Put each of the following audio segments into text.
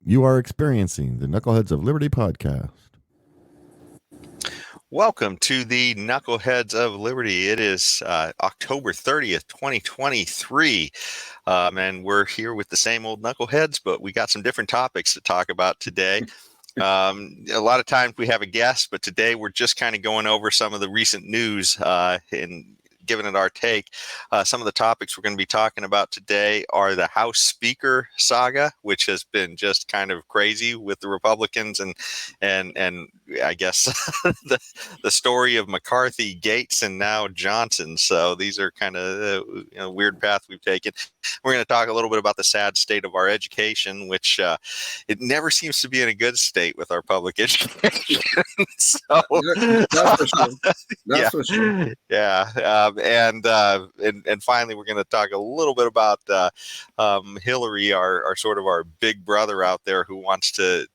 You are experiencing the Knuckleheads of Liberty podcast. Welcome to the Knuckleheads of Liberty. It is October 30th, 2023. And we're here with the same old Knuckleheads, but we got some different topics to talk about today. A lot of times we have a guest, but today we're just kind of going over some of the recent news and giving it our take. Some of the topics we're going to be talking about today are the House Speaker saga, which has been just kind of crazy with the Republicans, and I guess the story of McCarthy, Gates, and now Johnson. So these are kind of weird path we've taken. We're going to talk a little bit about the sad state of our education, which it never seems to be in a good state with our public education. So that's for sure. That's for sure. Yeah. And finally, we're going to talk a little bit about Hillary, our sort of our big brother out there who wants to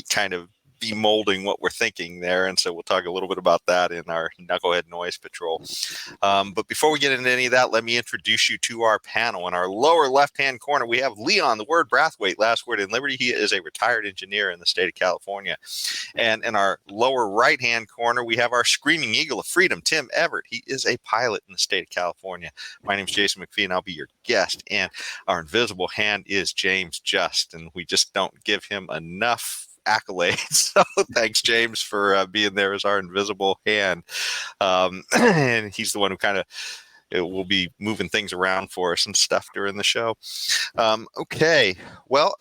kind of be molding what we're thinking there. And so we'll talk a little bit about that in our Knucklehead Noise Patrol. But before we get into any of that, let me introduce you to our panel. In our lower left-hand corner, we have Leon, the word Brathwaite, last word in Liberty. He is a retired engineer in the state of California. And in our lower right-hand corner, we have our screaming eagle of freedom, Tim Everett. He is a pilot in the state of California. My name is Jason McPhee, and I'll be your guest. And our invisible hand is James Just, and we just don't give him enough accolades. So thanks, James, for being there as our invisible hand. And he's the one who kind of will be moving things around for us and stuff during the show. Okay, well,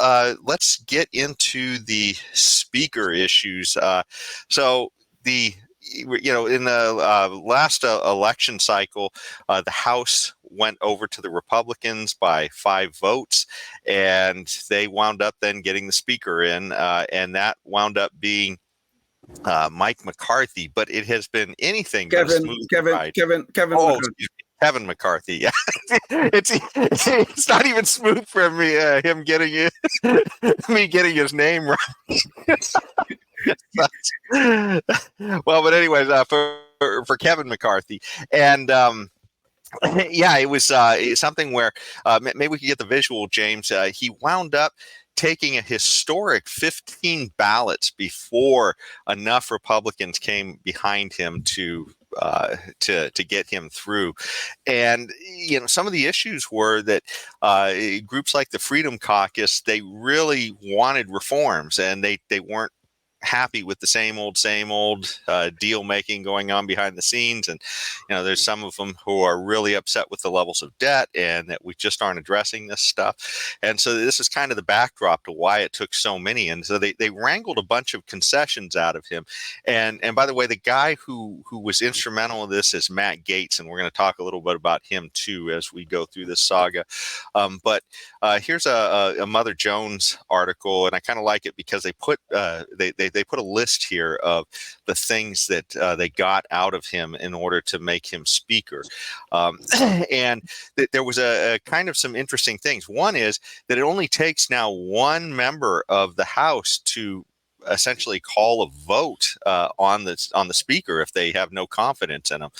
let's get into the speaker issues. So in the last election cycle, the House went over to the Republicans by 5 votes, and they wound up then getting the speaker in, and that wound up being Mike McCarthy. But it has been anything but a smooth ride. Kevin. Kevin McCarthy. Yeah, it's not even smooth for me. Him getting it, me getting his name right. Well, but anyways, for Kevin McCarthy, and yeah, it was something where maybe we could get the visual, James. He wound up taking a historic 15 ballots before enough Republicans came behind him to get him through. And some of the issues were that groups like the Freedom Caucus, they really wanted reforms, and they weren't happy with the same old deal making going on behind the scenes. And there's some of them who are really upset with the levels of debt and that we just aren't addressing this stuff. And so this is kind of the backdrop to why it took so many. And so they wrangled a bunch of concessions out of him. And by the way, the guy who was instrumental in this is Matt Gaetz, and we're going to talk a little bit about him too as we go through this saga. But here's a Mother Jones article, and I kind of like it because they put they put a list here of the things that they got out of him in order to make him speaker. And there was a kind of some interesting things. One is that it only takes now one member of the House to essentially call a vote on the speaker if they have no confidence in him.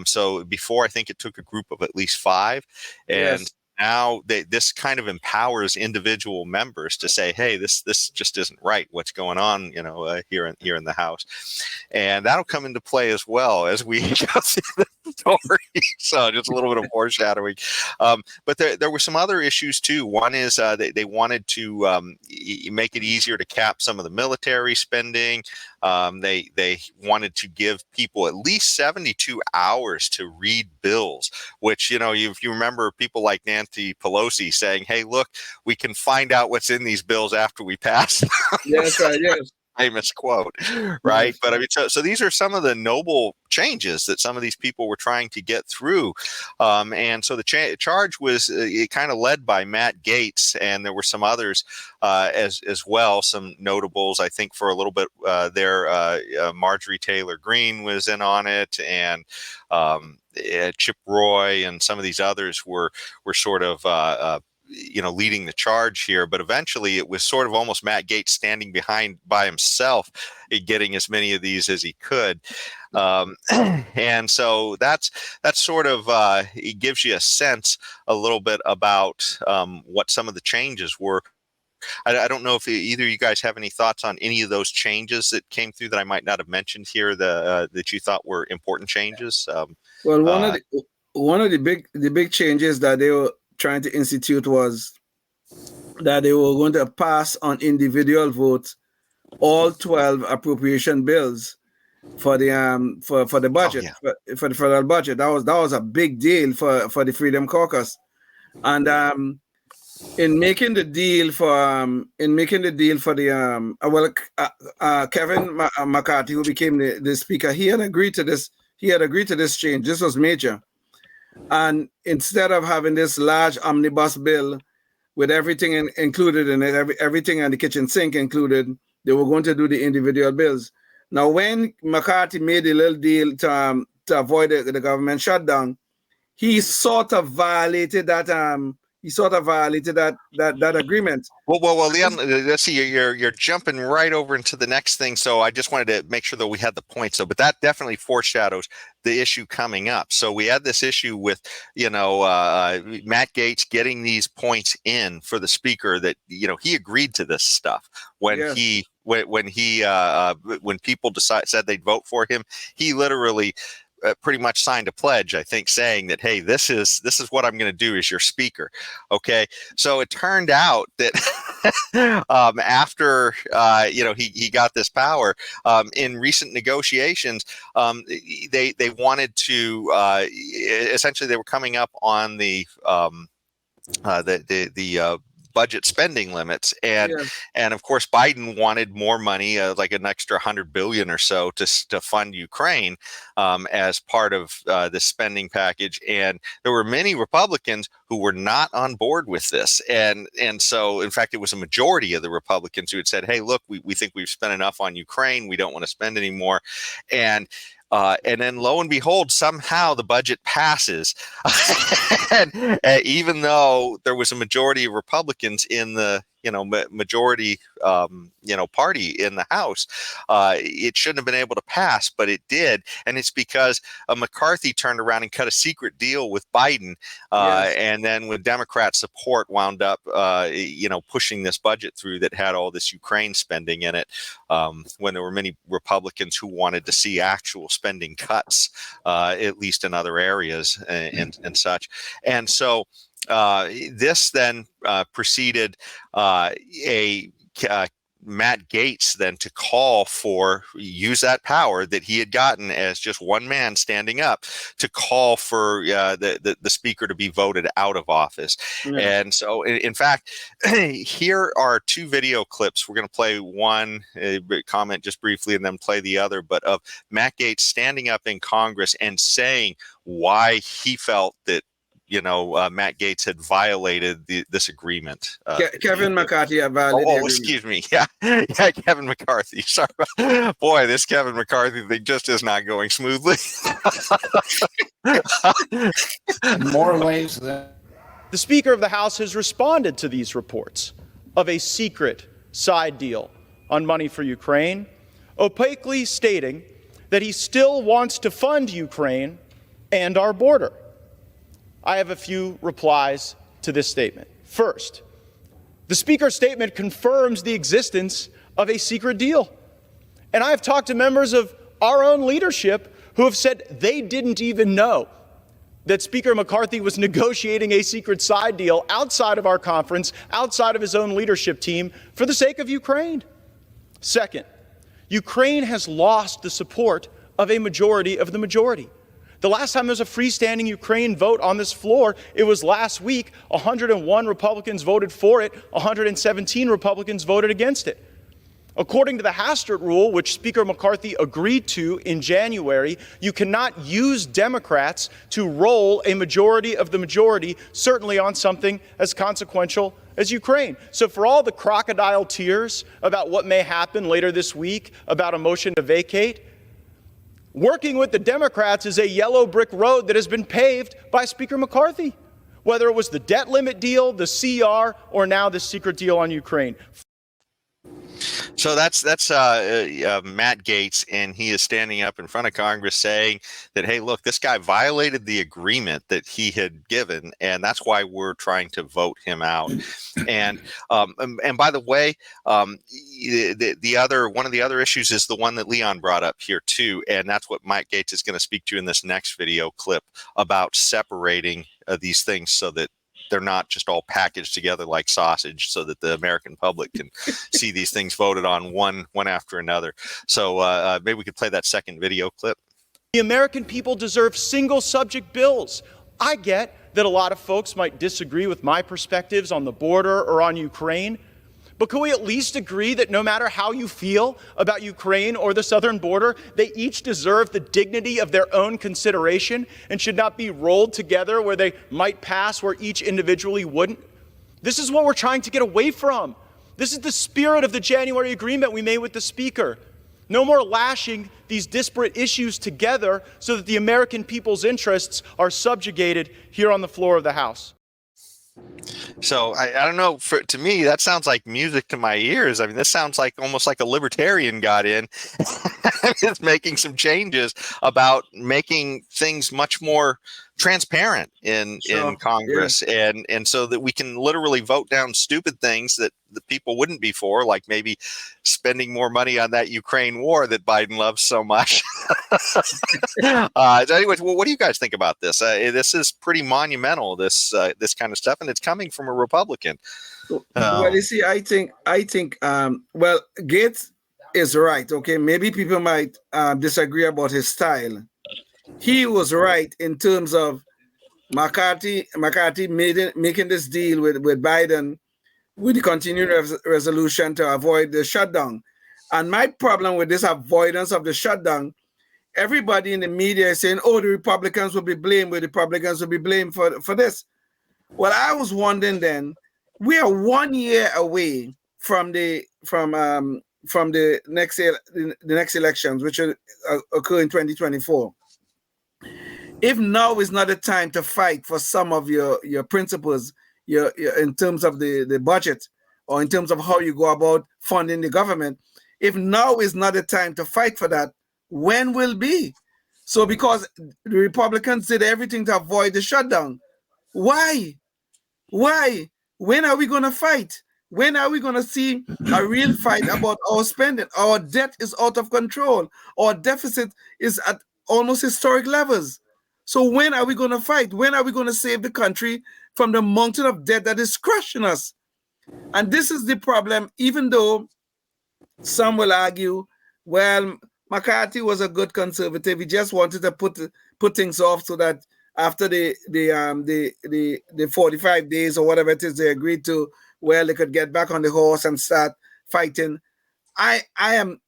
So before, I think it took a group of at least 5, and Yes. now this kind of empowers individual members to say, hey, this just isn't right, what's going on here in the House. And that'll come into play as well as we go through the story. So just a little bit of foreshadowing. But there were some other issues too. One is they wanted to make it easier to cap some of the military spending. They wanted to give people at least 72 hours to read bills, which, if you remember people like Nancy Pelosi saying, hey, look, we can find out what's in these bills after we pass them. Yes, right. Yes. Famous quote, right? But I mean, so these are some of the noble changes that some of these people were trying to get through. And so the charge was kind of led by Matt Gaetz, and there were some others as well, some notables, I think, for a little bit there. Marjorie Taylor Greene was in on it, and Chip Roy and some of these others were sort of leading the charge here. But eventually it was sort of almost Matt Gaetz standing behind by himself, getting as many of these as he could. And so that's sort of it gives you a sense a little bit about what some of the changes were I don't know if either of you guys have any thoughts on any of those changes that came through that I might not have mentioned here that you thought were important changes. Well, one of the big changes that they were trying to institute was that they were going to pass on individual votes all 12 appropriation bills for the for the budget, for the federal budget. That was a big deal for the Freedom Caucus, and in making the deal for Kevin McCarthy, who became the speaker, he had agreed to this. He had agreed to this change. This was major, and instead of having this large omnibus bill with everything included in it, everything and the kitchen sink included, they were going to do the individual bills. Now, when McCarthy made a little deal to avoid the government shutdown, he sort of violated that. That agreement. Well, Leon, let's see. You're jumping right over into the next thing. So I just wanted to make sure that we had the point. So, but that definitely foreshadows the issue coming up. So we had this issue with, Matt Gaetz getting these points in for the speaker that, he agreed to this stuff when when people said they'd vote for him. He literally pretty much signed a pledge, I think, saying that, hey, this is what I'm going to do as your speaker. Okay. So it turned out that after, he got this power in recent negotiations, they wanted to essentially they were coming up on the budget spending limits, and of course Biden wanted more money, like an extra $100 billion or so to fund Ukraine as part of this spending package, and there were many Republicans who were not on board with this, and so in fact it was a majority of the Republicans who had said, hey, look, we think we've spent enough on Ukraine, we don't want to spend anymore, and then lo and behold, somehow the budget passes, and even though there was a majority of Republicans in the majority party in the House, it shouldn't have been able to pass, but it did, and it's because McCarthy turned around and cut a secret deal with Biden, and then with Democrat support wound up pushing this budget through that had all this Ukraine spending in it, when there were many Republicans who wanted to see actual spending cuts, at least in other areas and such, and so this then preceded Matt Gaetz then to call use that power that he had gotten as just one man standing up to call for the speaker to be voted out of office. And so, in fact, here are two video clips. We're going to play one, comment just briefly, and then play the other, but of Matt Gaetz standing up in Congress and saying why he felt that Matt Gaetz had violated this agreement. Kevin McCarthy had violated. Oh, excuse me. Yeah, Kevin McCarthy. Sorry, boy, this Kevin McCarthy thing just is not going smoothly. More ways than the Speaker of the House has responded to these reports of a secret side deal on money for Ukraine, opaquely stating that he still wants to fund Ukraine and our border. I have a few replies to this statement. First, the Speaker's statement confirms the existence of a secret deal. And I have talked to members of our own leadership who have said they didn't even know that Speaker McCarthy was negotiating a secret side deal outside of our conference, outside of his own leadership team, for the sake of Ukraine. Second, Ukraine has lost the support of a majority of the majority. The last time there was a freestanding Ukraine vote on this floor, it was last week. 101 Republicans voted for it, 117 Republicans voted against it. According to the Hastert rule, which Speaker McCarthy agreed to in January, you cannot use Democrats to roll a majority of the majority, certainly on something as consequential as Ukraine. So for all the crocodile tears about what may happen later this week, about a motion to vacate, working with the Democrats is a yellow brick road that has been paved by Speaker McCarthy, whether it was the debt limit deal, the CR, or now the secret deal on Ukraine. So that's Matt Gaetz, and he is standing up in front of Congress saying that, hey, look, this guy violated the agreement that he had given, and that's why we're trying to vote him out. And by the way, the other one of the other issues is the one that Leon brought up here too, and that's what Mike Gaetz is going to speak to in this next video clip about separating these things so that they're not just all packaged together like sausage, so that the American public can see these things voted on one after another. So maybe we could play that second video clip. The American people deserve single subject bills. I get that a lot of folks might disagree with my perspectives on the border or on Ukraine, but can we at least agree that no matter how you feel about Ukraine or the southern border, they each deserve the dignity of their own consideration and should not be rolled together where they might pass where each individually wouldn't? This is what we're trying to get away from. This is the spirit of the January agreement we made with the Speaker. No more lashing these disparate issues together so that the American people's interests are subjugated here on the floor of the House. So I don't know. To me, that sounds like music to my ears. I mean, this sounds like almost like a libertarian got in, is making some changes about making things much more transparent in Congress, and so that we can literally vote down stupid things that the people wouldn't be for, like maybe spending more money on that Ukraine war that Biden loves so much. So anyways, well, what do you guys think about this? This is pretty monumental, this kind of stuff, and it's coming from a Republican. Well, you see, I think well, Gaetz is right. Okay, maybe people might disagree about his style. He was right in terms of McCarthy making this deal with Biden with the continuing resolution to avoid the shutdown. And my problem with this avoidance of the shutdown, everybody in the media is saying, oh, the Republicans will be blamed, for this. Well, I was wondering then, we are 1 year away from the next elections, which will occur in 2024. If now is not the time to fight for some of your principles, your in terms of the budget or in terms of how you go about funding the government, if now is not the time to fight for that, when will be? So because the Republicans did everything to avoid the shutdown, why? When are we going to fight? When are we going to see a real fight about our spending? Our debt is out of control. Our deficit is at almost historic levels. So when are we going to fight? When are we going to save the country from the mountain of debt that is crushing us? And this is the problem, even though some will argue, well, McCarthy was a good conservative. He just wanted to put things off so that after the 45 days or whatever it is they agreed to, well, they could get back on the horse and start fighting. I am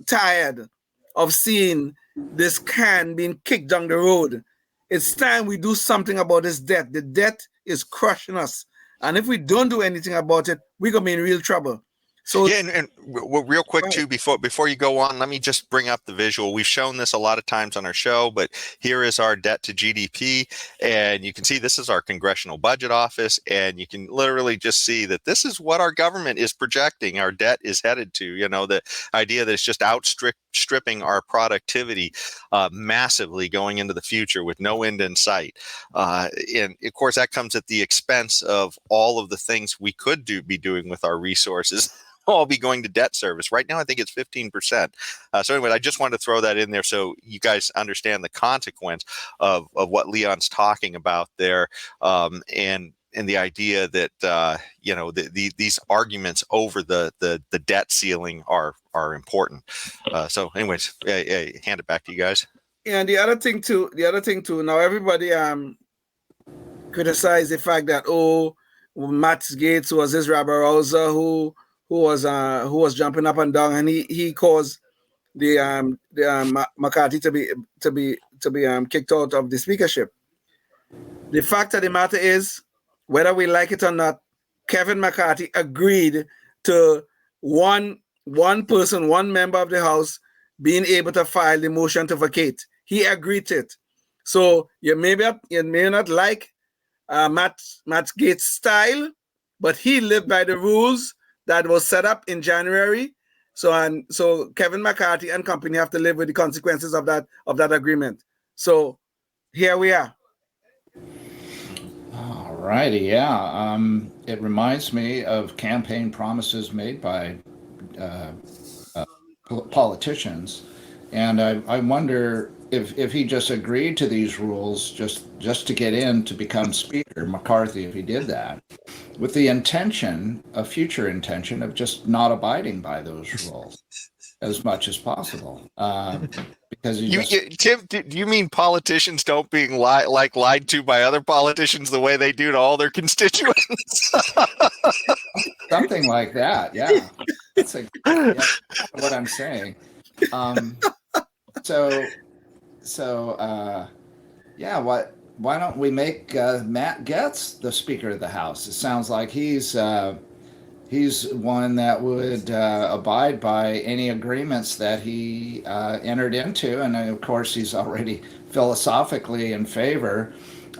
tired of seeing this can being kicked down the road. It's time we do something about this debt. The debt is crushing us. And if we don't do anything about it, we're going to be in real trouble. So yeah, and real quick too, before you go on, let me just bring up the visual. We've shown this a lot of times on our show, but here is our debt to GDP, and you can see this is our Congressional Budget Office, and you can literally just see that this is what our government is projecting our debt is headed to. You know, the idea that it's just outstripping our productivity massively going into the future with no end in sight, and of course that comes at the expense of all of the things we could be doing with our resources. All be going to debt service. Right now, I think it's 15%. So anyway, I just wanted to throw that in there so you guys understand the consequence of what Leon's talking about there, and the idea that these arguments over the debt ceiling are important. So anyways, hand it back to you guys. And the other thing too. Now everybody criticized the fact that Matt Gaetz was this rabble rouser who was jumping up and down, and he caused the McCarthy to be kicked out of the speakership. The fact of the matter is, whether we like it or not, Kevin McCarthy agreed to one member of the House being able to file the motion to vacate. He agreed to it. So you may not like Matt Gaetz' style, but he lived by the rules that was set up in January. So Kevin McCarthy and company have to live with the consequences of that agreement. So here we are. All righty, yeah. It reminds me of campaign promises made by politicians, and I wonder if he just agreed to these rules just to get in to become Speaker, McCarthy, if he did that, with the future intention of just not abiding by those rules as much as possible. Because Tim, do you mean politicians don't being lied to by other politicians the way they do to all their constituents? something like that, yeah. That's what I'm saying. Why don't we make Matt Gaetz the Speaker of the House? It sounds like he's one that would abide by any agreements that he entered into, and of course he's already philosophically in favor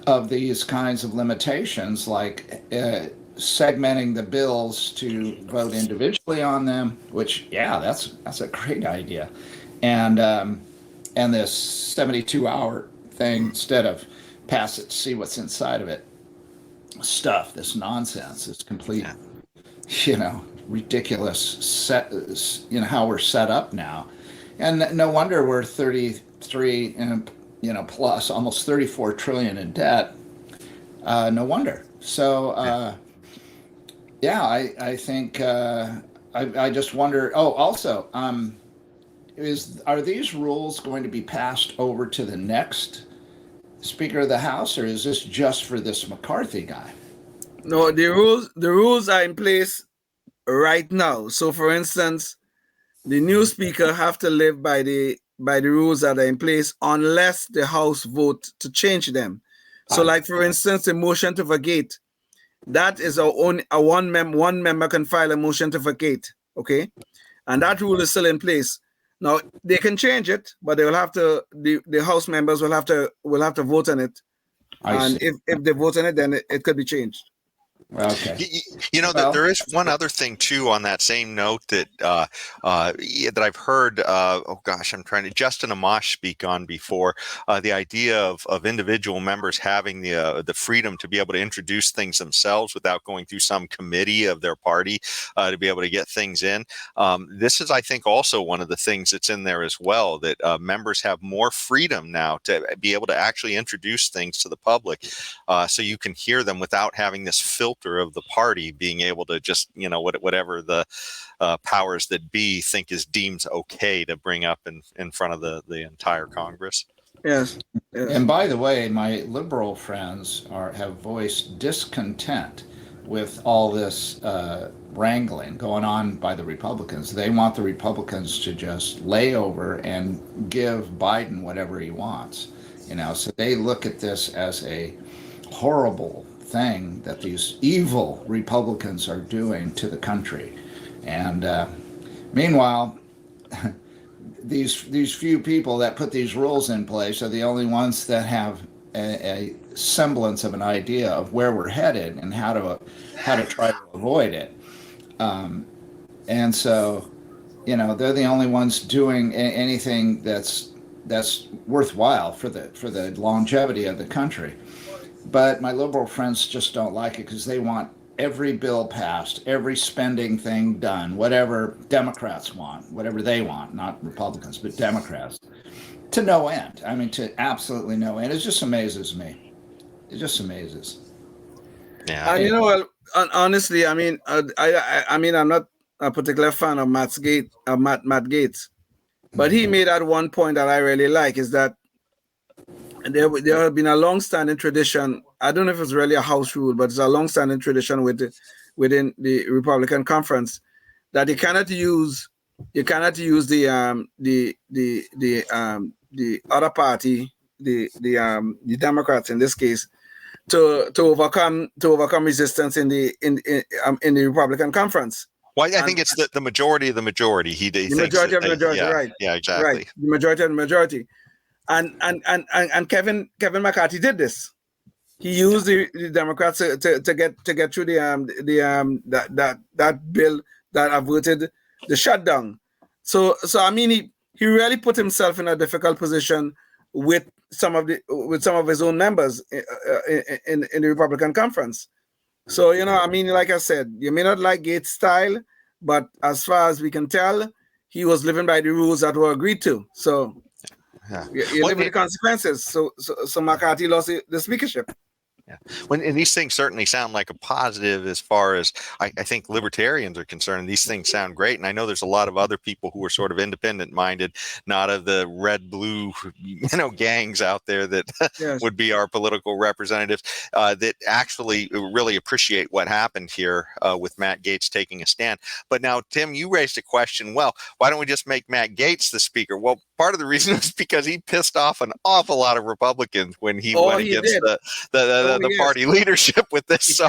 of these kinds of limitations, like segmenting the bills to vote individually on them, which that's a great idea, and this 72-hour thing instead of pass it, see what's inside of it stuff, this nonsense, this complete ridiculous how we're set up now. And no wonder we're 33 and plus almost 34 trillion in debt. No wonder. So I think I just wonder. Oh, also, are these rules going to be passed over to the next Speaker of the House, or is this just for this McCarthy guy? No, the rules are in place right now. So, for instance, the new Speaker have to live by the rules that are in place unless the House vote to change them. So, like for instance, the motion to vacate, that is one member can file a motion to vacate, okay, and that rule is still in place. Now they can change it, but they will have to. The House members will have to vote on it, and if they vote on it, then it could be changed. Okay. There is one other thing too on that same note that that I've heard. I'm trying to Justin Amash speak on before. The idea of individual members having the freedom to be able to introduce things themselves without going through some committee of their party to be able to get things in. This is, I think, also one of the things that's in there as well, that members have more freedom now to be able to actually introduce things to the public, so you can hear them without having this filter of the party being able to just whatever the powers that be think is deemed okay to bring up in front of the entire Congress. Yes. And by the way, my liberal friends have voiced discontent with all this wrangling going on by the Republicans. They want the Republicans to just lay over and give Biden whatever he wants. So they look at this as a horrible thing that these evil Republicans are doing to the country. And meanwhile, these few people that put these rules in place are the only ones that have a semblance of an idea of where we're headed and how to try to avoid it. And so, they're the only ones doing anything that's worthwhile for the longevity of the country. But my liberal friends just don't like it because they want every bill passed, every spending thing done, whatever Democrats want, whatever they want, not Republicans, but Democrats, to no end. I mean, to absolutely no end. It just amazes me. It just amazes. Yeah. Honestly, I mean, I'm not a particular fan of Matt Gaetz, but he made that one point that I really like, is that there have been a long-standing tradition. I don't know if it's really a house rule, but it's a long-standing tradition within the Republican conference that you cannot use the other party, the Democrats in this case, to overcome resistance in the Republican conference. Well, I think it's the majority of the majority. The majority of the majority, right? Yeah, exactly. Right, the majority of the majority. And Kevin McCarthy did this. He used the Democrats to get through that bill that averted the shutdown. So I mean, he really put himself in a difficult position with some of his own members in the Republican conference. So, you know, I mean, like I said, you may not like Gates' style, but as far as we can tell, he was living by the rules that were agreed to. So you live with the consequences. So McCarthy lost the speakership. Yeah. And these things certainly sound like a positive as far as I think libertarians are concerned. These things sound great. And I know there's a lot of other people who are sort of independent minded, not of the red, blue, gangs out there that would be our political representatives that actually really appreciate what happened here with Matt Gaetz taking a stand. But now, Tim, you raised a question. Well, why don't we just make Matt Gaetz the speaker? Well, part of the reason is because he pissed off an awful lot of Republicans when he went against the party leadership with this. So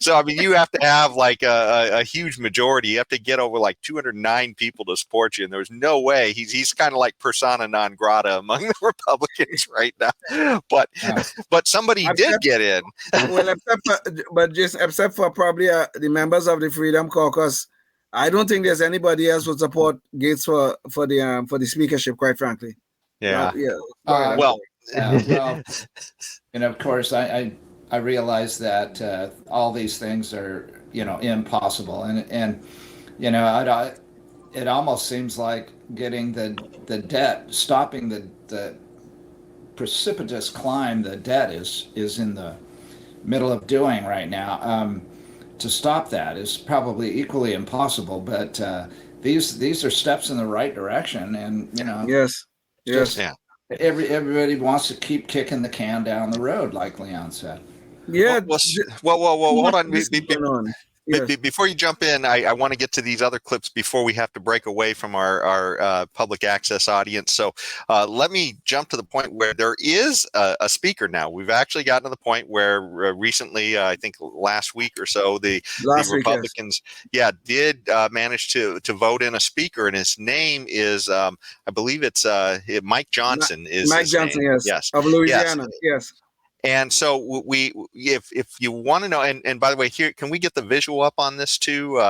so I mean, you have to have like a huge majority. You have to get over like 209 people to support you, and there's no way he's kind of like persona non grata among the Republicans right now. But somebody did get in. Well, except for probably the members of the Freedom Caucus, I don't think there's anybody else would support Gates for the speakership. Quite frankly. Well. And of course, I realize that all these things are impossible, and it almost seems like getting the debt, stopping the precipitous climb the debt is in the middle of doing right now. To stop that is probably equally impossible, but these are steps in the right direction, and yes. Everybody wants to keep kicking the can down the road, like Leon said. Yeah. Well, hold on. Before you jump in, I want to get to these other clips before we have to break away from our public access audience. So let me jump to the point where there is a speaker now. We've actually gotten to the point where recently, I think last week or so, the Republicans did manage to vote in a speaker, and his name is, I believe it's Mike Johnson. Mike Johnson, yes, of Louisiana, yes. And so if you want to know, and by the way, here, can we get the visual up on this too?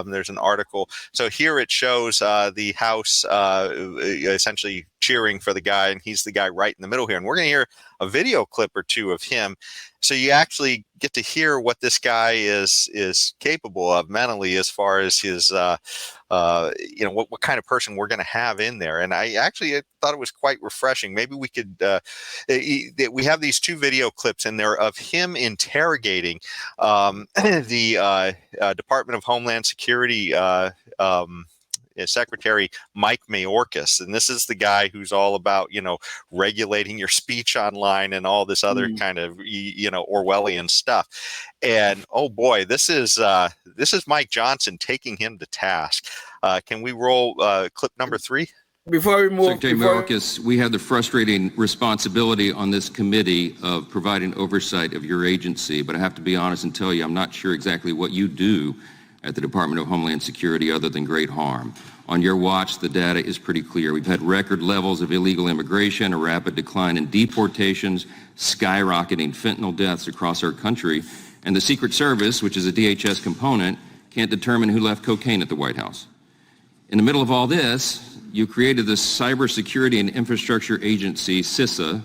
There's an article. So here it shows the House essentially cheering for the guy, and he's the guy right in the middle here. And we're going to hear a video clip or two of him. So you actually get to hear what this guy is capable of mentally, as far as his, what kind of person we're going to have in there. And I thought it was quite refreshing. Maybe we could, we have these two video clips in there of him interrogating the Department of Homeland Security Secretary Mike Mayorkas, and this is the guy who's all about regulating your speech online and all this other kind of Orwellian stuff. And oh boy, this is Mike Johnson taking him to task. Can we roll clip number 3? Before we move, Secretary Mayorkas, we have the frustrating responsibility on this committee of providing oversight of your agency, but I have to be honest and tell you, I'm not sure exactly what you do at the Department of Homeland Security other than great harm. On your watch, the data is pretty clear. We've had record levels of illegal immigration, a rapid decline in deportations, skyrocketing fentanyl deaths across our country, and the Secret Service, which is a DHS component, can't determine who left cocaine at the White House. In the middle of all this, you created the Cybersecurity and Infrastructure Agency, CISA,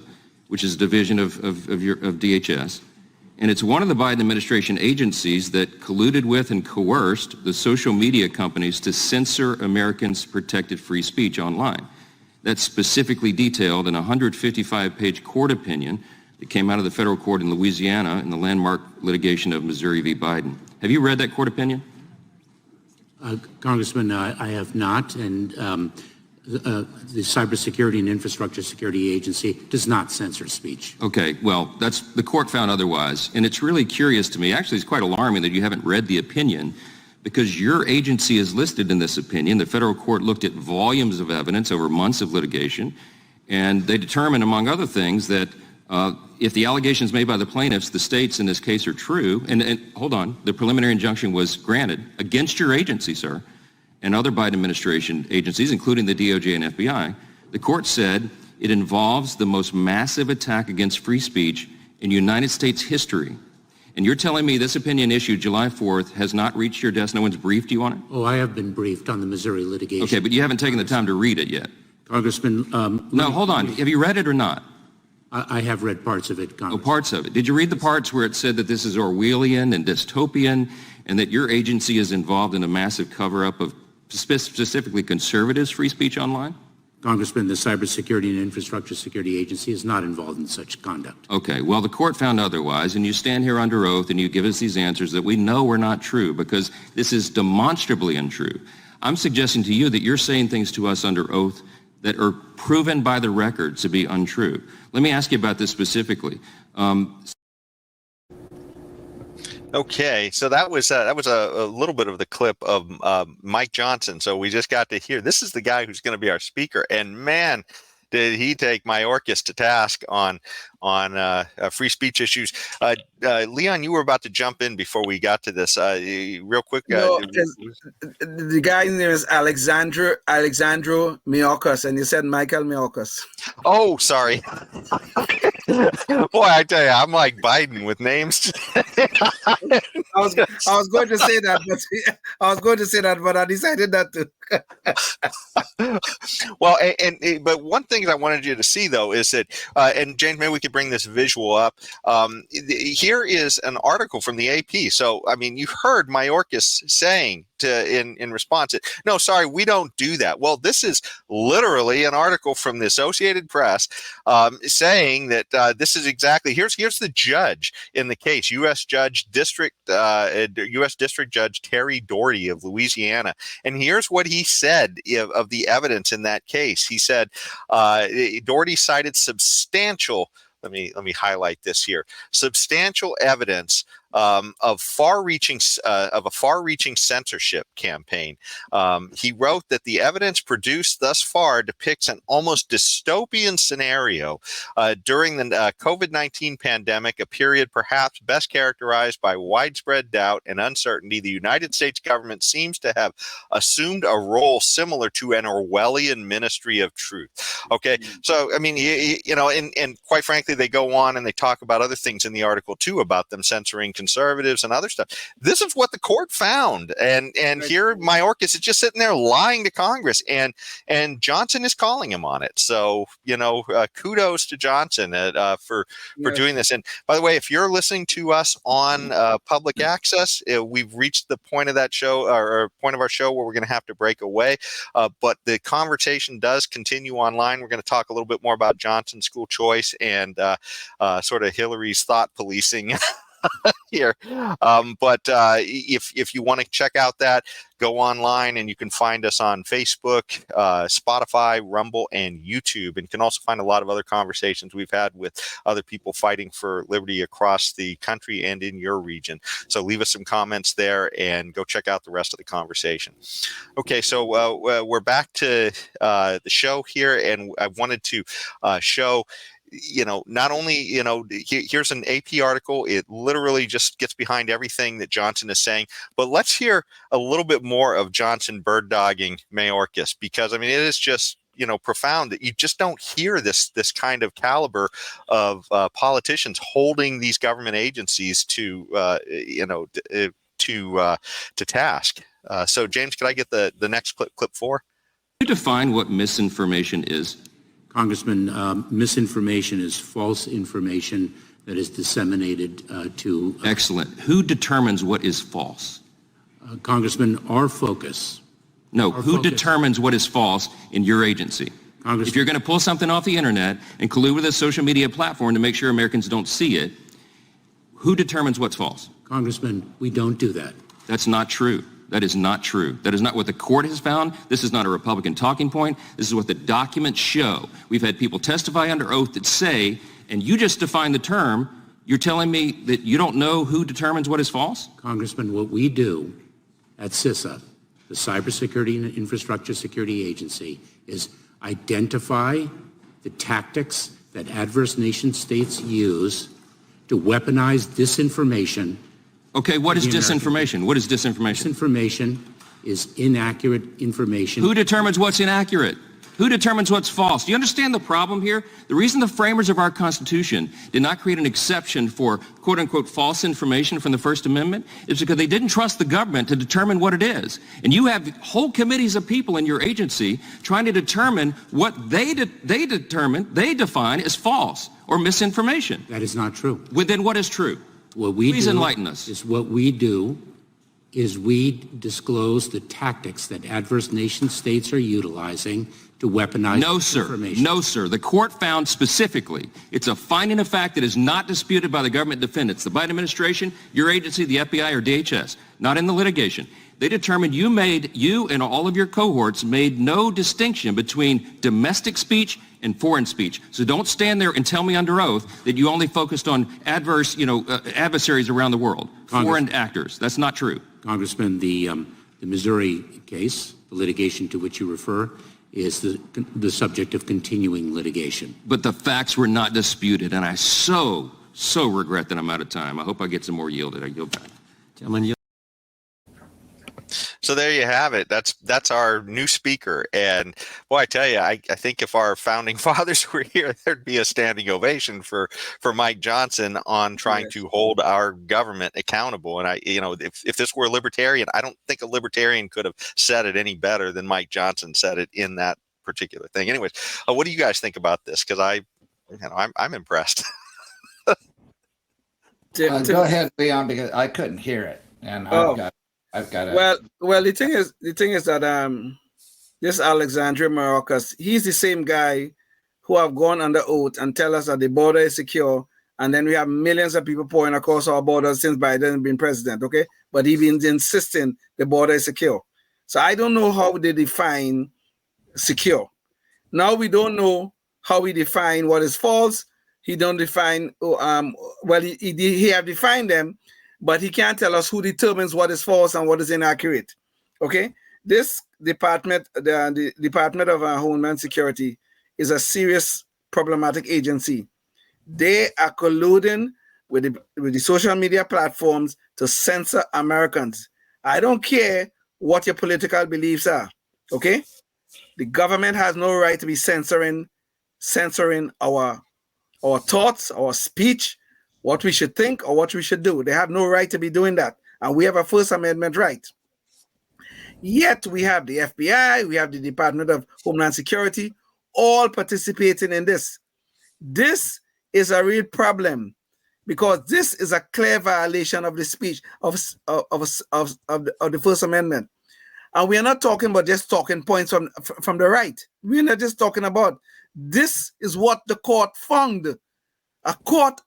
which is a division of DHS. And it's one of the Biden administration agencies that colluded with and coerced the social media companies to censor Americans' protected free speech online. That's specifically detailed in a 155-page court opinion that came out of the federal court in Louisiana in the landmark litigation of Missouri v. Biden. Have you read that court opinion? Congressman, I have not, and the Cybersecurity and Infrastructure Security Agency does not censor speech. Okay, well, the court found otherwise, and it's really curious to me. Actually, it's quite alarming that you haven't read the opinion, because your agency is listed in this opinion. The federal court looked at volumes of evidence over months of litigation, and they determined, among other things, that if the allegations made by the plaintiffs, the states in this case, are true, and hold on, the preliminary injunction was granted against your agency, sir, and other Biden administration agencies, including the DOJ and FBI, the court said it involves the most massive attack against free speech in United States history. And you're telling me this opinion issued July 4th has not reached your desk? No one's briefed you on it? Oh, I have been briefed on the Missouri litigation. Okay, but you haven't taken the time to read it yet. Congressman, No, hold on. Have you read it or not? I have read parts of it, Congressman. Oh, parts of it. Did you read the parts where it said that this is Orwellian and dystopian and that your agency is involved in a massive cover-up of specifically conservatives' free speech online? Congressman, the Cybersecurity and Infrastructure Security Agency is not involved in such conduct. Okay, well, the court found otherwise, and you stand here under oath and you give us these answers that we know are not true because this is demonstrably untrue. I'm suggesting to you that you're saying things to us under oath that are proven by the record to be untrue. Let me ask you about this specifically. Okay, so that was a little bit of the clip of Mike Johnson. So we just got to hear. This is the guy who's going to be our speaker, and man, did he take Mayorkas to task on free speech issues. Leon, you were about to jump in before we got to this. Real quick. The guy's name is Alexandro Mayorkas, and you said Michael Mayorkas. Oh, sorry. Boy, I tell you, I'm like Biden with names. I was going to say that, but I decided not to. Well, but one thing I wanted you to see though is that, and James, maybe we could bring this visual up. Here is an article from the AP. So, I mean, you've heard Mayorkas saying in response, no, sorry, we don't do that. Well, this is literally an article from the Associated Press saying that this is exactly, here's the judge in the case, U.S. District Judge Terry Doherty of Louisiana. And here's what he said of the evidence in that case. He said, Doherty cited substantial, let me highlight this here, substantial evidence of a far-reaching censorship campaign. He wrote that the evidence produced thus far depicts an almost dystopian scenario during the COVID-19 pandemic, a period perhaps best characterized by widespread doubt and uncertainty. The United States government seems to have assumed a role similar to an Orwellian ministry of truth. Okay, so I mean, you know, and quite frankly, they go on and they talk about other things in the article too about them censoring conservatives and other stuff. This is what the court found, and here Mayorkas is just sitting there lying to Congress, and Johnson is calling him on it. So you know, kudos to Johnson for doing this. And by the way, if you're listening to us on public access, we've reached the point of that show or point of our show where we're going to have to break away. But the conversation does continue online. We're going to talk a little bit more about Johnson's school choice and sort of Hillary's thought policing here. But if you want to check out that, go online and you can find us on Facebook, Spotify, Rumble, and YouTube. And you can also find a lot of other conversations we've had with other people fighting for liberty across the country and in your region. So leave us some comments there and go check out the rest of the conversation. Okay, so we're back to the show here, and I wanted to show, you know, not only, you know, here's an AP article. It literally just gets behind everything that Johnson is saying. But let's hear a little bit more of Johnson bird-dogging Mayorkas, because, I mean, it is just, you know, profound that you just don't hear this kind of caliber of politicians holding these government agencies to, you know, to task. So, James, could I get the next clip 4? Can you define what misinformation is? Congressman, misinformation is false information that is disseminated to... Excellent. Who determines what is false? Congressman, our focus... No, who determines what is false in your agency? If you're going to pull something off the internet and collude with a social media platform to make sure Americans don't see it, who determines what's false? Congressman, we don't do that. That's not true. That is not true. That is not what the court has found. This is not a Republican talking point. This is what the documents show. We've had people testify under oath that say, and you just defined the term, you're telling me that you don't know who determines what is false? Congressman, what we do at CISA, the Cybersecurity and Infrastructure Security Agency, is identify the tactics that adverse nation states use to weaponize disinformation. Okay, what is disinformation? What is disinformation? Disinformation is inaccurate information. Who determines what's inaccurate? Who determines what's false? Do you understand the problem here? The reason the framers of our Constitution did not create an exception for quote-unquote false information from the First Amendment is because they didn't trust the government to determine what it is. And you have whole committees of people in your agency trying to determine what they define as false or misinformation. That is not true. Well, then what is true? Please enlighten us. What we do is we disclose the tactics that adverse nation states are utilizing to weaponize information. No, sir. The court found specifically it's a finding of fact that is not disputed by the government defendants, the Biden administration, your agency, the FBI, or DHS, not in the litigation. They determined you and all of your cohorts made no distinction between domestic speech and foreign speech. So don't stand there and tell me under oath that you only focused on adversaries around the world, foreign actors. That's not true. Congressman, the Missouri case, the litigation to which you refer, is the subject of continuing litigation. But the facts were not disputed, and I so regret that I'm out of time. I hope I get some more yielded. I yield back. Gentlemen, So there you have it. That's our new speaker. And boy, I tell you, I think if our founding fathers were here, there'd be a standing ovation for Mike Johnson on trying to hold our government accountable. And if this were a libertarian, I don't think a libertarian could have said it any better than Mike Johnson said it in that particular thing. Anyways, what do you guys think about this? Because I'm impressed. Go ahead, Leon, because I couldn't hear it, and I've got it. Well, the thing is that this Alexandria Mayorkas, he's the same guy who have gone under oath and tell us that the border is secure, and then we have millions of people pouring across our borders since Biden has been president, okay? But he been insisting the border is secure. So I don't know how they define secure. Now we don't know how we define what is false. He don't define, he have defined them, but he can't tell us who determines what is false and what is inaccurate. Okay, this department, the Department of Homeland Security, is a serious problematic agency. They are colluding with the social media platforms to censor Americans. I don't care what your political beliefs are. Okay, the government has no right to be censoring our thoughts, our speech, what we should think or what we should do. They have no right to be doing that. And we have a First Amendment right. Yet we have the FBI, we have the Department of Homeland Security, all participating in this. This is a real problem because this is a clear violation of the speech of the First Amendment. And we are not talking about just talking points from the right. We're not just talking about this is what the court found. A court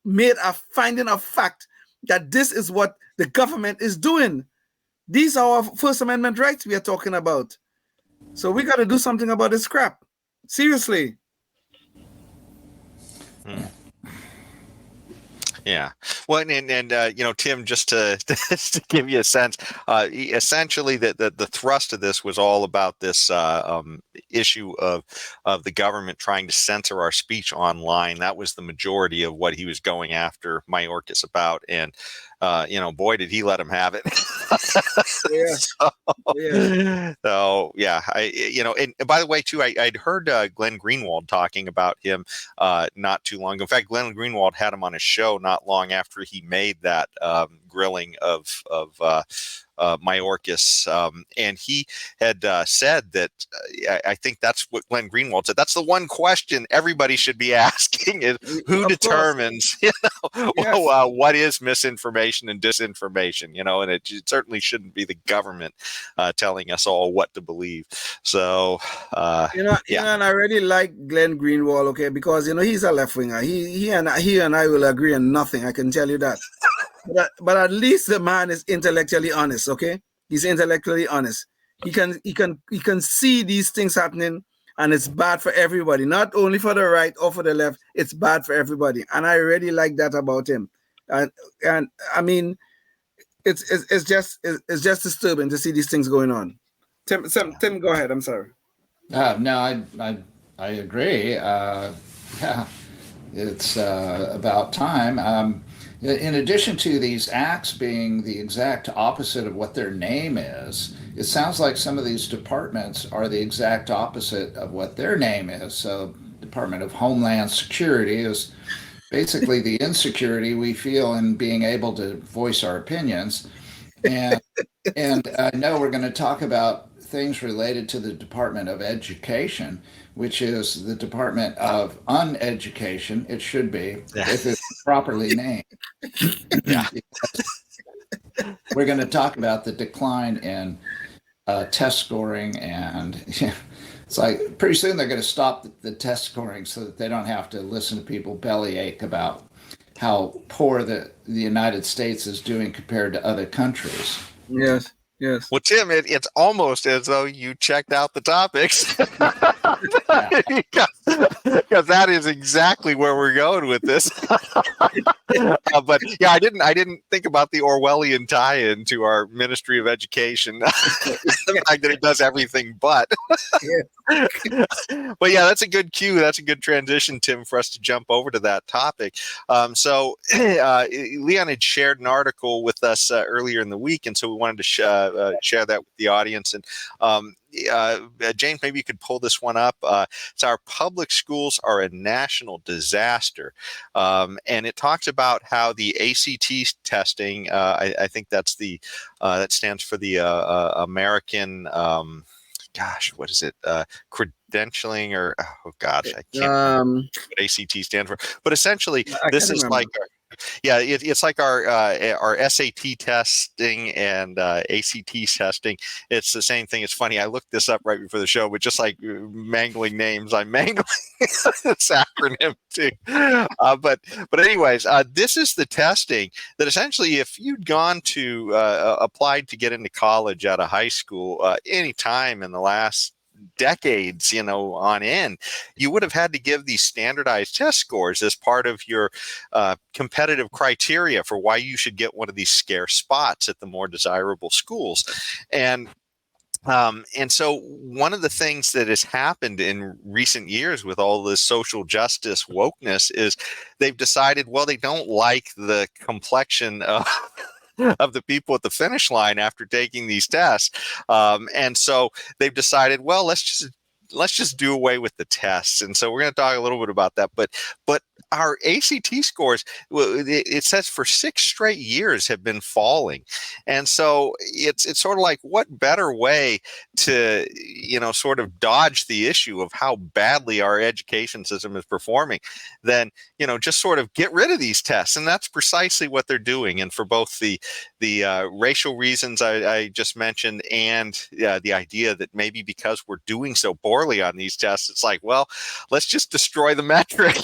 made a finding of fact that this is what the government is doing. These are our First Amendment rights we are talking about. So we got to do something about this crap. Seriously. Yeah. Well, and Tim, just to give you a sense, essentially the thrust of this was all about this issue of the government trying to censor our speech online. That was the majority of what he was going after Mayorkas about. And, boy, did he let him have it. So, yeah. And by the way, too, I'd heard Glenn Greenwald talking about him not too long ago. In fact, Glenn Greenwald had him on his show not long after he made that grilling of Mayorkas, and he had said that I think that's what Glenn Greenwald said. That's the one question everybody should be asking: is who determines, what is misinformation and disinformation? And it certainly shouldn't be the government telling us all what to believe. So, and I really like Glenn Greenwald, okay, because he's a left winger. He and I will agree on nothing. I can tell you that. But at least the man is intellectually honest, okay? He's intellectually honest. He can see these things happening, and it's bad for everybody, not only for the right or for the left. It's bad for everybody, and I really like that about him. And I mean, it's just disturbing to see these things going on. Tim, go ahead. I'm sorry. No, I agree. It's about time. In addition to these acts being the exact opposite of what their name is, it sounds like some of these departments are the exact opposite of what their name is. So, Department of Homeland Security is basically the insecurity we feel in being able to voice our opinions. And I know we're going to talk about things related to the Department of Education, which is the Department of Uneducation. It should be, if it's properly named. Yeah. We're going to talk about the decline in test scoring, and it's like pretty soon they're going to stop the test scoring so that they don't have to listen to people bellyache about how poor the United States is doing compared to other countries. Yes. Yes. Well, Tim, it's almost as though you checked out the topics, because that is exactly where we're going with this. But yeah, I didn't think about the Orwellian tie-in to our Ministry of Education. The fact that it does everything but. But yeah, that's a good cue. That's a good transition, Tim, for us to jump over to that topic. So Leon had shared an article with us earlier in the week, and so we wanted to share that with the audience. And James, maybe you could pull this one up. It's Our Public Schools Are a National Disaster. And it talks about how the ACT testing, I think that's that stands for the American, what is it? Credentialing, or, oh gosh, I can't remember what ACT stands for. But essentially, this is like, it's like our SAT testing and ACT testing. It's the same thing. It's funny. I looked this up right before the show, but just like mangling names, I'm mangling this acronym too. But anyways, this is the testing that essentially, if you'd gone to applied to get into college out of high school any time in the last decades, on end, you would have had to give these standardized test scores as part of your competitive criteria for why you should get one of these scarce spots at the more desirable schools. And so one of the things that has happened in recent years with all this social justice wokeness is they've decided, well, they don't like the complexion of the people at the finish line after taking these tests. And so they've decided, well, let's just do away with the tests. And so we're going to talk a little bit about that. But our ACT scores, it says for 6 straight years, have been falling. And so it's sort of like, what better way to, sort of dodge the issue of how badly our education system is performing than, just sort of get rid of these tests. And that's precisely what they're doing. And for both the racial reasons I just mentioned, and the idea that maybe because we're doing so poorly on these tests, it's like, well, let's just destroy the metric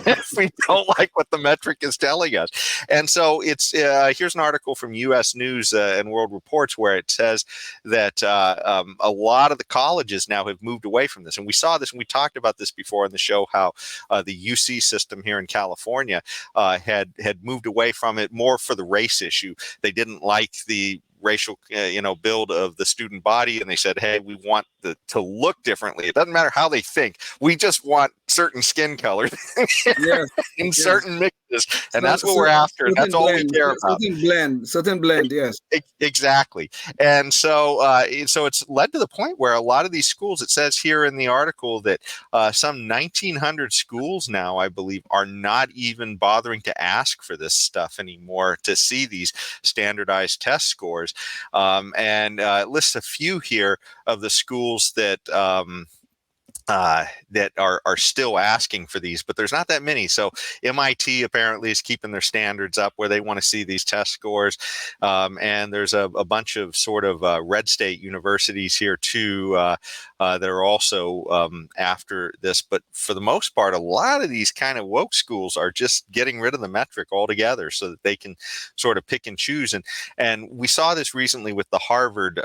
if we don't like what the metric is telling us. And so it's here's an article from U.S. News and World Reports where it says that a lot of the colleges now have moved away from this. And we saw this, and we talked about this before on the show, how the UC system here in California had moved away from it more for the race issue. They didn't like the racial build of the student body, and they said, hey, we want to look differently. It doesn't matter how they think, we just want certain skin colors in certain mixes, and that's what we're after, and that's all we care about. Certain blend, yes. Exactly. And so it's led to the point where a lot of these schools, it says here in the article that some 1,900 schools now, I believe, are not even bothering to ask for this stuff anymore to see these standardized test scores. And it lists a few here of the schools that are still asking for these, but there's not that many. So MIT apparently is keeping their standards up where they want to see these test scores. And there's a bunch of sort of red state universities here too that are also after this. But for the most part, a lot of these kind of woke schools are just getting rid of the metric altogether so that they can sort of pick and choose. And we saw this recently with the Harvard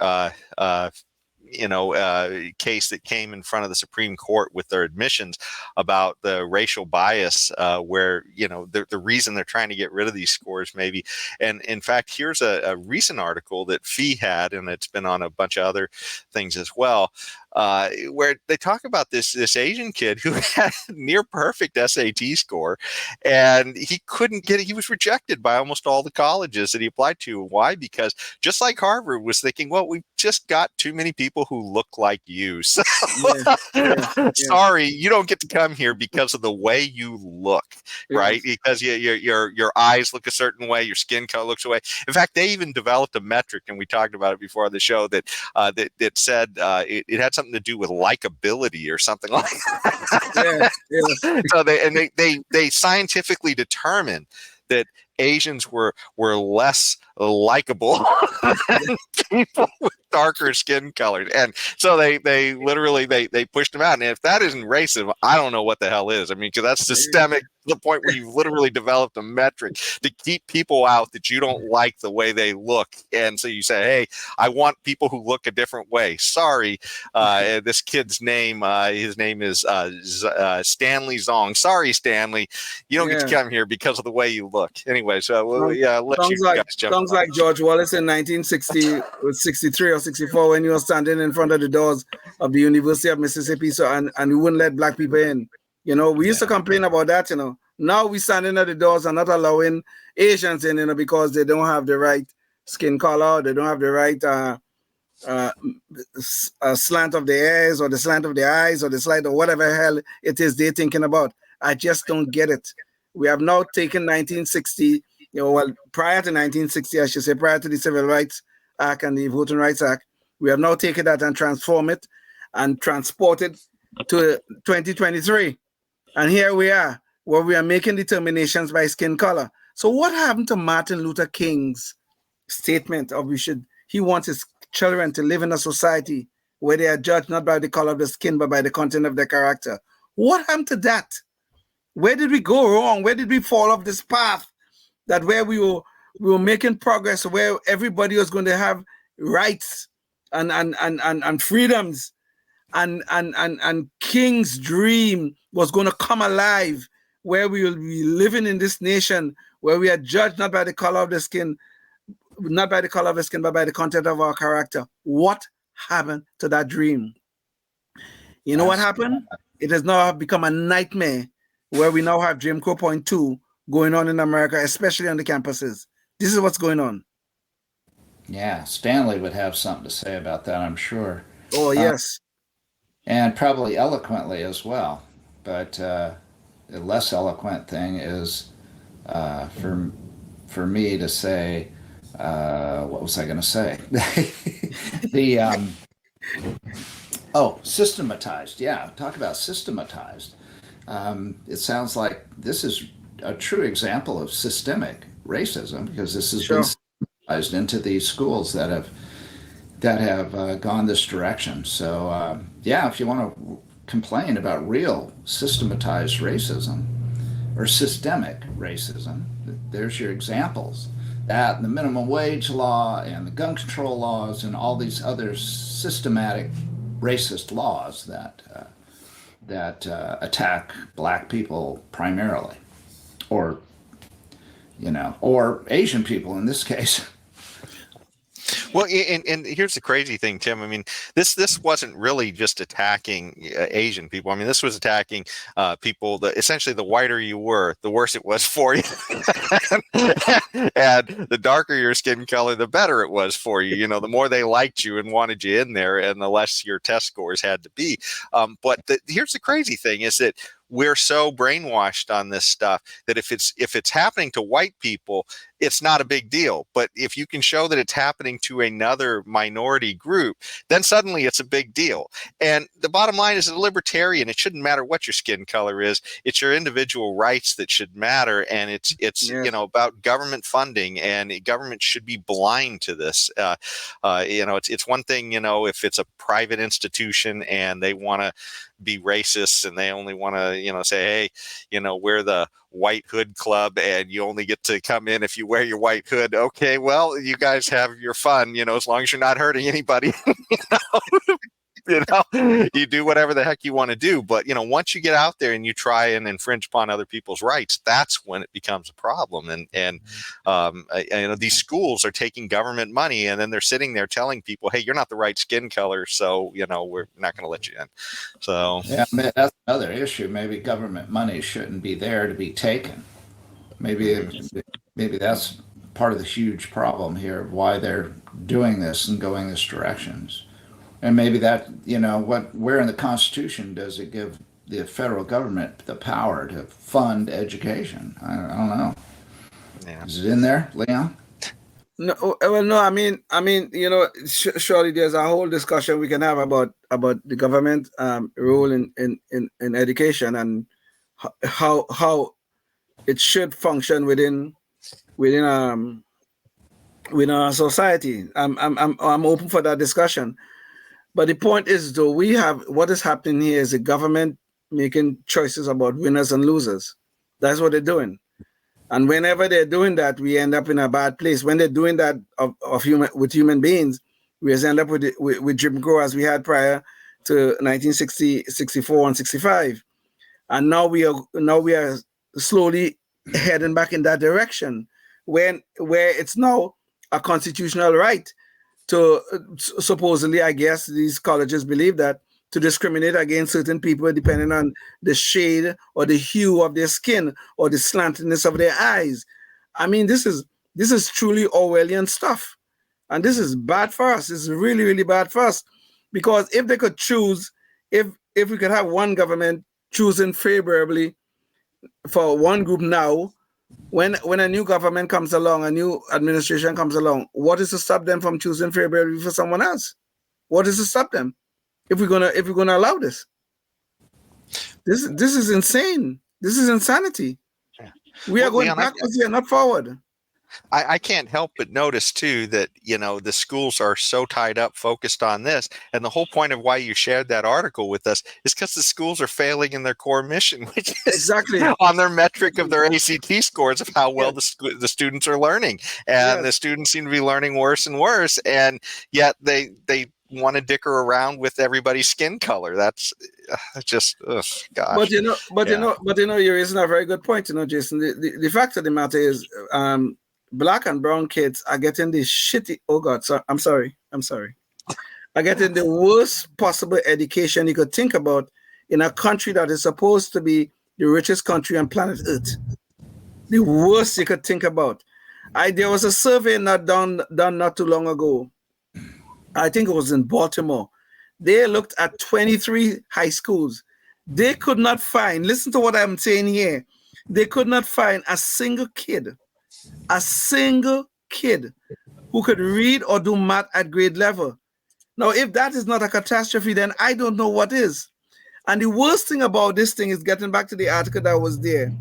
case that came in front of the Supreme Court with their admissions about the racial bias, where, the reason they're trying to get rid of these scores maybe. And in fact, here's a recent article that FEE had, and it's been on a bunch of other things as well, where they talk about this Asian kid who had near perfect SAT score, and he couldn't get it. He was rejected by almost all the colleges that he applied to. Why? Because just like Harvard was thinking, well, we've just got too many people who look like you. So sorry, you don't get to come here because of the way you look, right? Because your eyes look a certain way, your skin color looks away. In fact, they even developed a metric, and we talked about it before the show, that said it had something to do with likability or something like that. So they scientifically determined that Asians were less likable than people with darker skin colors, and so they literally they pushed them out. And if that isn't racism, I don't know what the hell is. I mean, because that's systemic to the point where you've literally developed a metric to keep people out that you don't like the way they look, and so you say, hey, I want people who look a different way. Sorry, this kid's name, his name is Stanley Zong. Sorry, Stanley, you don't get to come here because of the way you look. Anyway, so sounds like George Wallace in 1960, 63 or 64, when you were standing in front of the doors of the University of Mississippi, and we wouldn't let black people in. You know, we used to complain about that. You know, now we standing at the doors and not allowing Asians in, you know, because they don't have the right skin color, they don't have the right slant of the ears, or the slant of the eyes, or the slant of whatever hell it is they're thinking about. I just don't get it. We have now taken 1960, prior to 1960, I should say, prior to the Civil Rights Act and the Voting Rights Act, we have now taken that and transformed it and transported to 2023. And here we are, where we are making determinations by skin color. So what happened to Martin Luther King's statement of he wants his children to live in a society where they are judged not by the color of the skin, but by the content of their character? What happened to that? Where did we go wrong? Where did we fall off this path that where we were making progress, where everybody was going to have rights and freedoms, and King's dream was going to come alive, where we will be living in this nation where we are judged not by the color of the skin, but by the content of our character? What happened to that dream? You know what happened? It has now become a nightmare, where we now have Jim Crow Point 2 going on in America, especially on the campuses. This is what's going on. Yeah, Stanley would have something to say about that, I'm sure. Oh, yes. And probably eloquently as well. But the less eloquent thing is for me to say, what was I going to say? Systematized. Yeah, talk about systematized. It sounds like this is a true example of systemic racism, because this has been systematized into these schools that have gone this direction. So if you want to complain about real systematized racism or systemic racism, there's your examples. That and the minimum wage law and the gun control laws and all these other systematic racist laws that attack black people primarily, or Asian people in this case. Well, and here's the crazy thing, Tim. I mean, this wasn't really just attacking Asian people. I mean, this was attacking people that essentially, the whiter you were, the worse it was for you, and the darker your skin color, the better it was for you. You know, the more they liked you and wanted you in there, and the less your test scores had to be. But here's the crazy thing: is that we're so brainwashed on this stuff that if it's happening to white people, it's not a big deal. But if you can show that it's happening to another minority group, then suddenly it's a big deal. And the bottom line is, as a libertarian, it shouldn't matter what your skin color is. It's your individual rights that should matter. And it's about government funding, and government should be blind to this. It's one thing, if it's a private institution and they want to be racist and they only want to, say, hey, we're the white hood club and you only get to come in if you wear your white hood. Okay, well, you guys have your fun, as long as you're not hurting anybody. you do whatever the heck you want to do. But, once you get out there and you try and infringe upon other people's rights, that's when it becomes a problem. And these schools are taking government money, and then they're sitting there telling people, hey, you're not the right skin color, so, we're not going to let you in. So yeah, that's another issue. Maybe government money shouldn't be there to be taken. Maybe that's part of the huge problem here of why they're doing this and going this directions. And maybe that, where in the Constitution does it give the federal government the power to fund education? I don't know. Yeah. Is it in there, Leon? No, well, no. I mean, surely there's a whole discussion we can have about the government role in education and how it should function within our society. I'm open for that discussion. But the point is, though, what is happening here is the government making choices about winners and losers. That's what they're doing. And whenever they're doing that, we end up in a bad place. When they're doing that with human beings, we end up with Jim Crow as we had prior to 1960, 64, and 65. And now we are slowly heading back in that direction, where it's now a constitutional right to supposedly, I guess these colleges believe that, to discriminate against certain people depending on the shade or the hue of their skin or the slantiness of their eyes. I mean, this is truly Orwellian stuff. And this is bad for us. It's really, really bad for us. Because if they could choose, if we could have one government choosing favorably for one group now, when a new government comes along, a new administration comes along, what is to stop them from choosing favorably for someone else? What is to stop them? If we're gonna allow this, this is insane. This is insanity. We are going backwards here, not forward. I can't help but notice too that the schools are so tied up, focused on this, and the whole point of why you shared that article with us is because the schools are failing in their core mission, which is exactly on their metric of their ACT scores of how well the students are learning, and the students seem to be learning worse and worse, and yet they want to dicker around with everybody's skin color. That's just, gosh. But you're raising a very good point, Jason. The fact of the matter is, Black and brown kids are getting the shitty. Oh God, I'm sorry. Are getting the worst possible education you could think about in a country that is supposed to be the richest country on planet Earth. The worst you could think about. There was a survey done not too long ago. I think it was in Baltimore. They looked at 23 high schools. They could not find, listen to what I'm saying here, they could not find a single kid who could read or do math at grade level. Now, if that is not a catastrophe, then I don't know what is. And the worst thing about this thing is, getting back to the article that was there,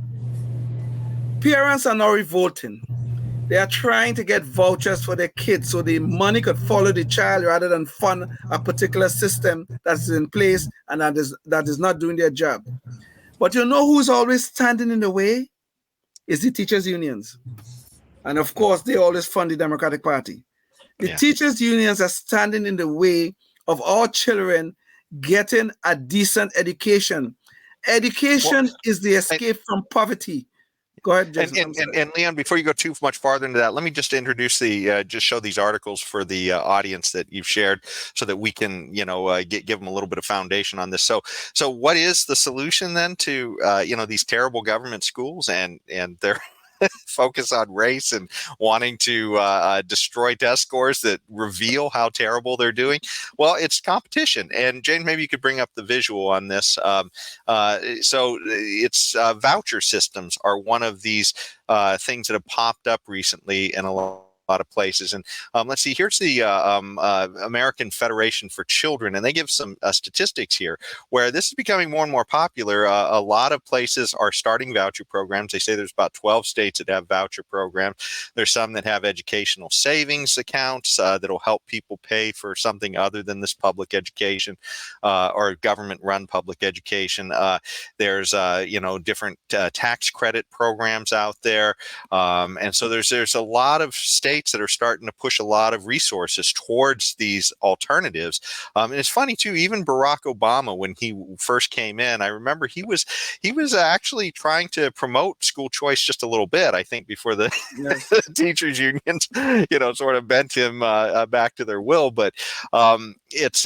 parents are now revolting. They are trying to get vouchers for their kids so the money could follow the child rather than fund a particular system that's in place and that is not doing their job. But you know who's always standing in the way? Is the teachers' unions. And of course, they always fund the Democratic Party. The teachers' unions are standing in the way of our children getting a decent education. Education is the escape from poverty. Go ahead, Jason. And Leon, before you go too much farther into that, let me just introduce just show these articles for the audience that you've shared, so that we can, give them a little bit of foundation on this. So what is the solution then to, these terrible government schools and their focus on race and wanting to destroy test scores that reveal how terrible they're doing? Well, it's competition. And James, maybe you could bring up the visual on this. So it's voucher systems are one of these things that have popped up recently in a lot of places. And let's see, here's the American Federation for Children, and they give some statistics here where this is becoming more and more popular. A lot of places are starting voucher programs. They say there's about 12 states that have voucher programs. There's some that have educational savings accounts that'll help people pay for something other than this public education or government-run public education. There's different tax credit programs out there, and so there's a lot of states states that are starting to push a lot of resources towards these alternatives. And it's funny too, even Barack Obama, when he first came in, I remember he was actually trying to promote school choice just a little bit, I think, before the Yes. teachers unions, sort of bent him back to their will. But it's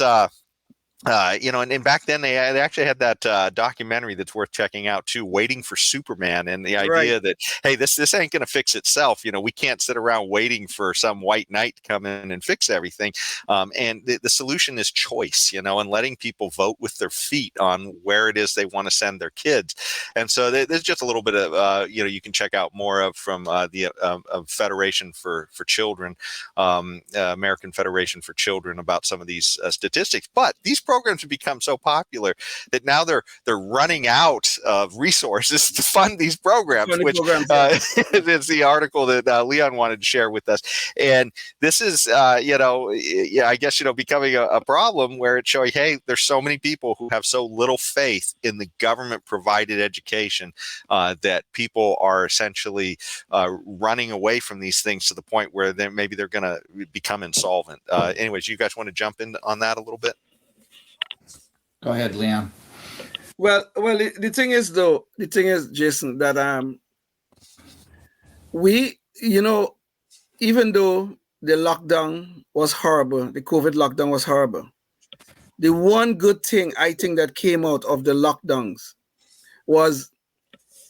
and back then they actually had that documentary that's worth checking out too, Waiting for Superman, and the idea that, hey, this ain't going to fix itself. We can't sit around waiting for some white knight to come in and fix everything. And the solution is choice, and letting people vote with their feet on where it is they want to send their kids. And so there's just a little bit of, you can check out more of from the Federation for Children, American Federation for Children, about some of these statistics. But these programs have become so popular that now they're running out of resources to fund these programs, which is the article that Leon wanted to share with us. And this is, I guess, becoming a problem where it's showing, hey, there's so many people who have so little faith in the government provided education that people are essentially running away from these things to the point where maybe they're going to become insolvent. Anyways, you guys want to jump in on that a little bit? Go ahead, Leon. Well, the thing is, Jason, that we, even though the lockdown was horrible, the COVID lockdown was horrible, the one good thing I think that came out of the lockdowns was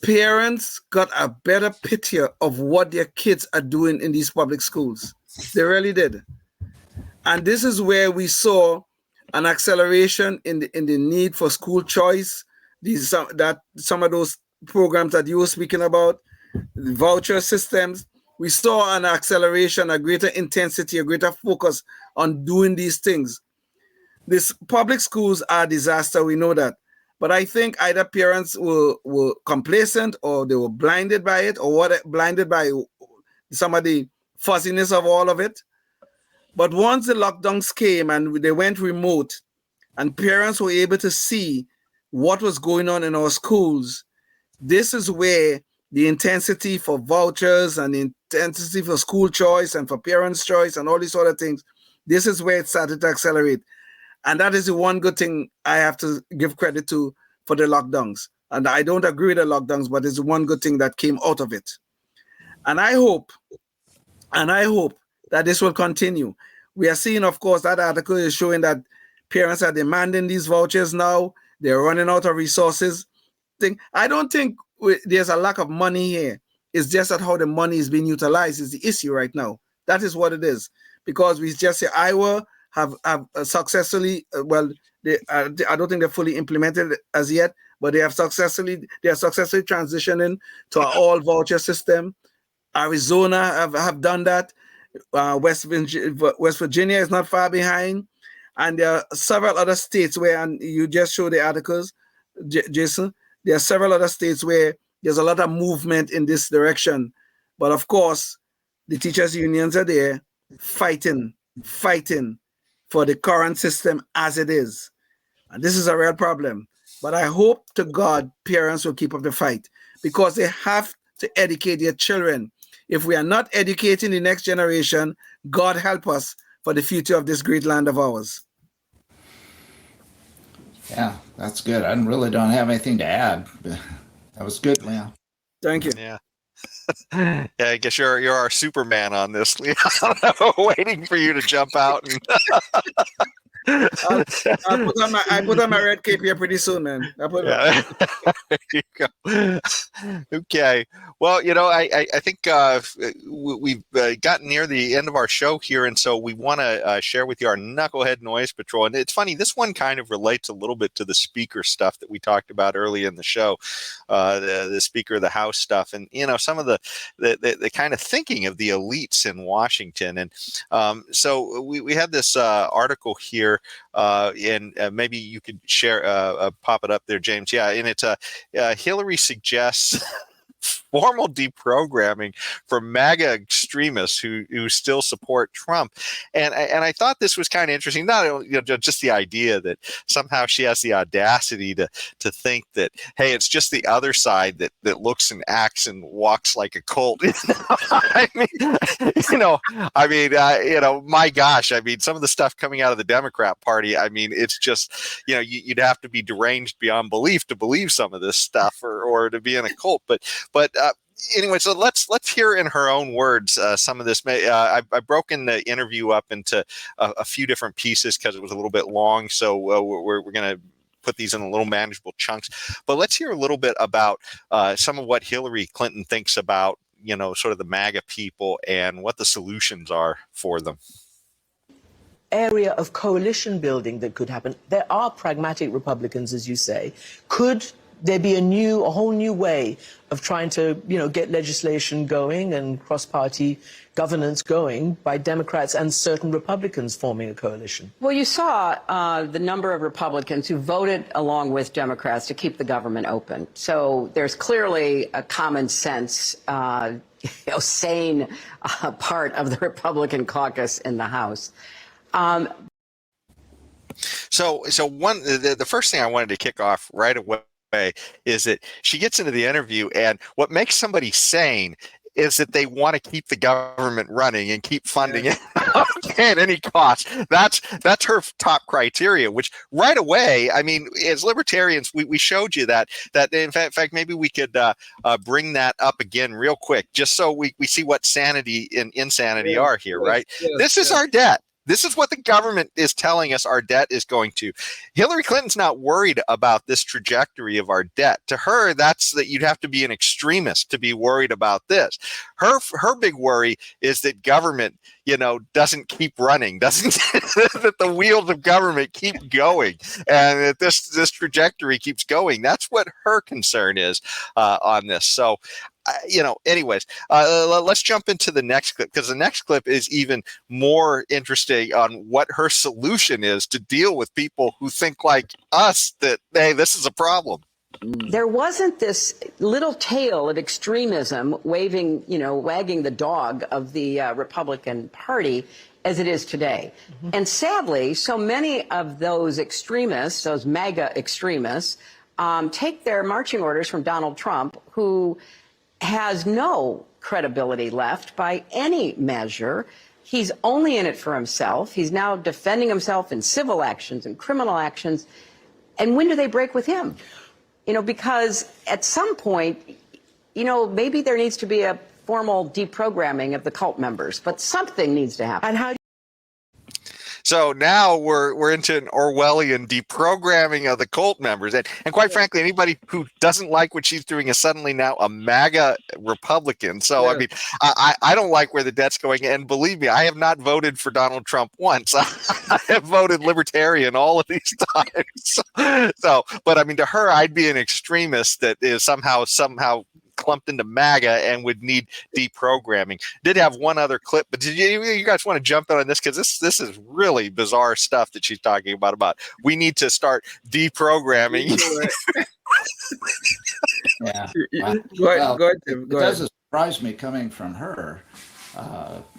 parents got a better picture of what their kids are doing in these public schools. They really did. And this is where we saw an acceleration in the need for school choice. Some of those programs that you were speaking about, the voucher systems, we saw an acceleration, a greater intensity, a greater focus on doing these things. These public schools are a disaster, we know that. But I think either parents were complacent, or they were blinded by it, or blinded by some of the fuzziness of all of it. But once the lockdowns came and they went remote, and parents were able to see what was going on in our schools, this is where the intensity for vouchers and the intensity for school choice and for parents' choice and all these other things, this is where it started to accelerate. And that is the one good thing I have to give credit to for the lockdowns. And I don't agree with the lockdowns, but it's one good thing that came out of it. And I hope that this will continue. We are seeing, of course, that article is showing that parents are demanding these vouchers now. They're running out of resources. I don't think there's a lack of money here. It's just that how the money is being utilized is the issue right now. That is what it is. Because we just say Iowa have successfully, I don't think they're fully implemented as yet, but they are successfully transitioning to an all voucher system. Arizona have done that. West Virginia is not far behind, and there are several other states where, and you just showed the articles, Jason, there are several other states where there's a lot of movement in this direction. But of course, the teachers' unions are there fighting for the current system as it is. And this is a real problem. But I hope to God parents will keep up the fight, because they have to educate their children. If we are not educating the next generation, God help us for the future of this great land of ours. Yeah, that's good. I really don't have anything to add. That was good, Leon. Thank you. Yeah. Yeah, I guess you're our Superman on this, Leon. Waiting for you to jump out. And I put on my red cape here pretty soon, man. There you go. Okay. Well, I think we've gotten near the end of our show here, and so we want to share with you our Knucklehead Noise Patrol. And it's funny, this one kind of relates a little bit to the speaker stuff that we talked about early in the show, the Speaker of the House stuff, and some of the kind of thinking of the elites in Washington. And so we had this article here. And maybe you could share, pop it up there, James. Yeah, and it's Hillary suggests formal deprogramming for MAGA extremists who still support Trump. And I thought this was kind of interesting. Not just the idea that somehow she has the audacity to think that, hey, it's just the other side that looks and acts and walks like a cult. My gosh, some of the stuff coming out of the Democrat Party, it's just, you'd have to be deranged beyond belief to believe some of this stuff or to be in a cult. But anyway, so let's hear in her own words some of this. I've broken the interview up into a few different pieces because it was a little bit long. So we're going to put these in a little manageable chunks. But let's hear a little bit about some of what Hillary Clinton thinks about, sort of the MAGA people and what the solutions are for them. Area of coalition building that could happen. There are pragmatic Republicans, as you say. Could there be a whole new way of trying to, get legislation going and cross-party governance going by Democrats and certain Republicans forming a coalition? Well, you saw the number of Republicans who voted along with Democrats to keep the government open. So there's clearly a common sense, sane part of the Republican caucus in the House. So the first thing I wanted to kick off right away is that she gets into the interview, and what makes somebody sane is that they want to keep the government running and keep funding it at any cost. That's her top criteria, which right away, as libertarians, we showed you that in fact, maybe we could bring that up again real quick, just so we see what sanity and insanity are here, right? This is our debt. This is what the government is telling us our debt is going to. Hillary Clinton's not worried about this trajectory of our debt. To her, that's that you'd have to be an extremist to be worried about this. Her big worry is that government, doesn't keep running, that the wheels of government keep going, and that this trajectory keeps going. That's what her concern is on this. So, anyways, let's jump into the next clip, because the next clip is even more interesting on what her solution is to deal with people who think like us that, hey, this is a problem. There wasn't this little tail of extremism wagging the dog of the Republican Party as it is today. Mm-hmm. And sadly, so many of those extremists, those MAGA extremists, take their marching orders from Donald Trump, who has no credibility left by any measure. He's only in it for himself. He's now defending himself in civil actions and criminal actions. And when do they break with him? Because at some point, maybe there needs to be a formal deprogramming of the cult members, but something needs to happen. And how? So now we're into an Orwellian deprogramming of the cult members. And quite frankly, anybody who doesn't like what she's doing is suddenly now a MAGA Republican. So, I don't like where the debt's going. And believe me, I have not voted for Donald Trump once. I have voted Libertarian all of these times. But to her, I'd be an extremist that is somehow clumped into MAGA and would need deprogramming. Did have one other clip, but did you guys want to jump in on this, because this is really bizarre stuff that she's talking about we need to start deprogramming. Yeah. Go ahead, Tim. It doesn't surprise me coming from her.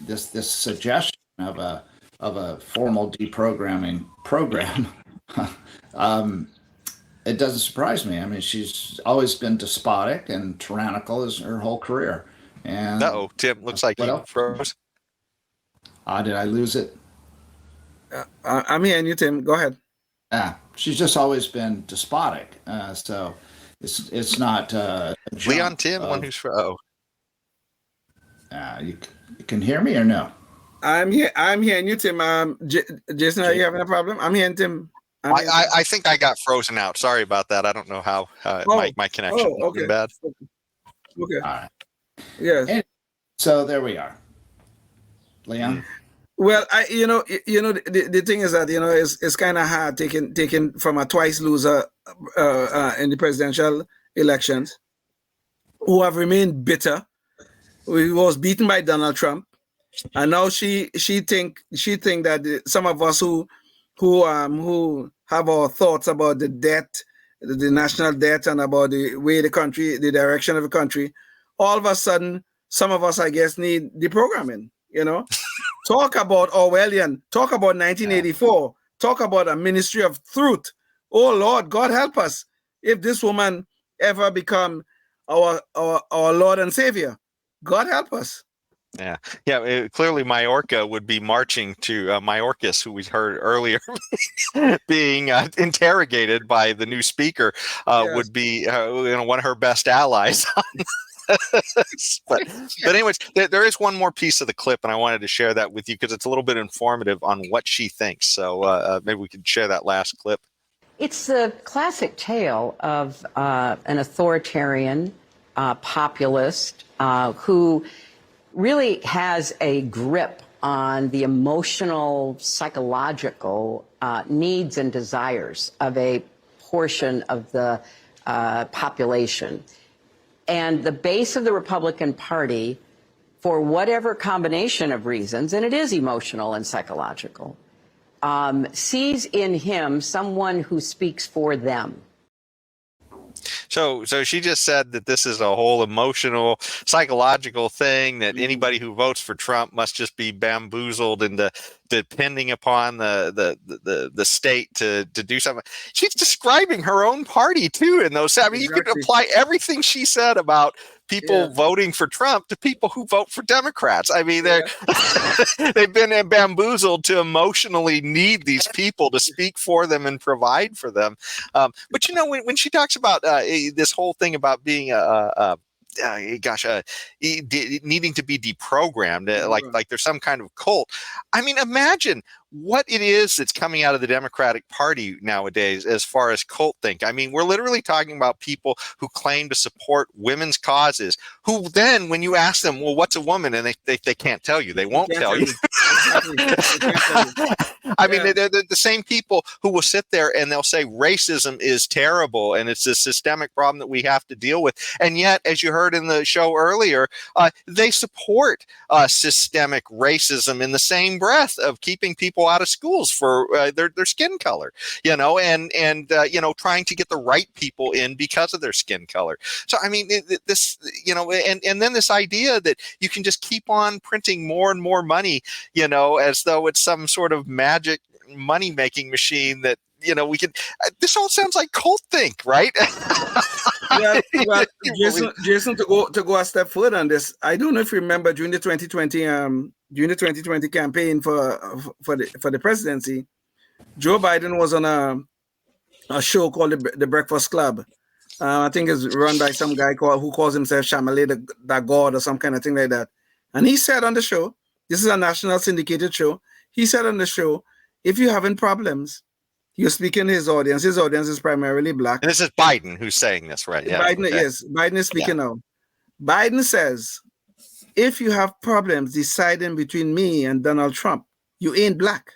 This suggestion of a formal deprogramming program. It doesn't surprise me. She's always been despotic and tyrannical as her whole career. And Tim, looks like you froze. Did I lose it? I'm hearing you, Tim. Go ahead. She's just always been despotic. So it's not Leon Tim, one who's froze. You can hear me or no? I'm hearing you, Tim. Jason, are you having a problem? I'm hearing Tim. I think I got frozen out. Sorry about that. I don't know how my connection is bad. Okay. All right. Yes. And so there we are. Leon? Well, the thing is that, it's kind of hard taking from a twice loser in the presidential elections, who have remained bitter, who was beaten by Donald Trump, and now she think that some of us who have our thoughts about the debt, the national debt, and about the way the direction of the country, all of a sudden, some of us, I guess, need deprogramming, Talk about Orwellian, talk about 1984, talk about a ministry of truth. Oh, Lord, God help us if this woman ever become our Lord and Savior. God help us. Yeah. Clearly, Majorca would be marching to Mayorkas, who we heard earlier, being interrogated by the new speaker, would be one of her best allies. but anyways, there is one more piece of the clip, and I wanted to share that with you because it's a little bit informative on what she thinks. So maybe we could share that last clip. It's the classic tale of an authoritarian populist who really has a grip on the emotional, psychological needs and desires of a portion of the population. And the base of the Republican Party, for whatever combination of reasons, and it is emotional and psychological, sees in him someone who speaks for them. So she just said that this is a whole emotional, psychological thing, that anybody who votes for Trump must just be bamboozled into depending upon the state to do something. She's describing her own party too in those. I mean, you could apply everything she said about people voting for Trump to people who vote for Democrats. I mean, they've been bamboozled to emotionally need these people to speak for them and provide for them. But when she talks about this whole thing about being needing to be deprogrammed, like there's some kind of cult. I mean, imagine what it is that's coming out of the Democratic Party nowadays as far as cult think. I mean, we're literally talking about people who claim to support women's causes, who then, when you ask them, well, what's a woman? And they can't tell you. They won't tell you. I mean, they're the same people who will sit there and they'll say racism is terrible and it's a systemic problem that we have to deal with. And yet, as you heard in the show earlier, they support systemic racism in the same breath of keeping people out of schools for their skin color, and trying to get the right people in because of their skin color. So, I mean, this, and then this idea that you can just keep on printing more and more money, as though it's some sort of magic money-making machine that, we can. This all sounds like cult think, right? Well, Jason, to go a step further on this, I don't know if you remember during the 2020 campaign for the presidency, Joe Biden was on a show called the Breakfast Club. I think it's run by some guy who calls himself Shamalay the God or some kind of thing like that. And he said on the show, this is a national syndicated show. He said on the show, if you're having problems, you're speaking to his audience. His audience is primarily black. And this is Biden who's saying this, right? Yeah. Biden, yes. Biden is speaking now. Biden says, if you have problems deciding between me and Donald Trump, you ain't black.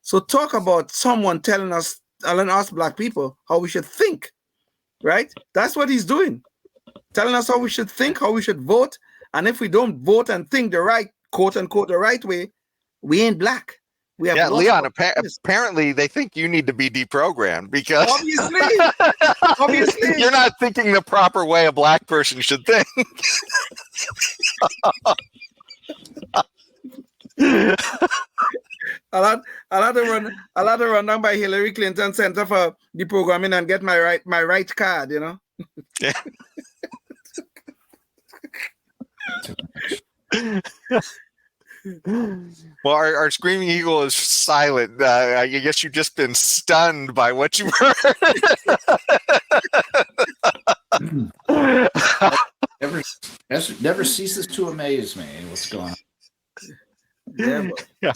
So talk about someone telling us black people how we should think, right? That's what he's doing. Telling us how we should think, how we should vote. And if we don't vote and think the right, quote unquote, the right way, we ain't black. Leon, apparently they think you need to be deprogrammed because obviously you're not thinking the proper way a black person should think. I'll have to run down by Hillary Clinton Center for deprogramming and get my right card, Yeah. Well, our screaming eagle is silent. I guess you've just been stunned by what you've heard. Never ceases to amaze me what's going on. Yeah.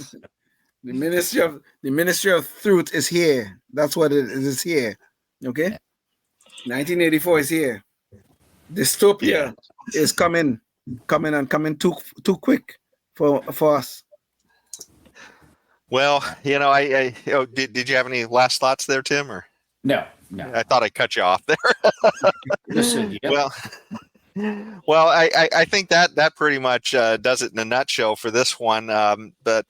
The ministry of truth is here. That's what it is here. Okay. 1984 is here. Dystopia is coming too quick for us. Well, did you have any last thoughts there, Tim? Or no. I thought I cut you off there. Listen, Well, I think that pretty much does it in a nutshell for this one. But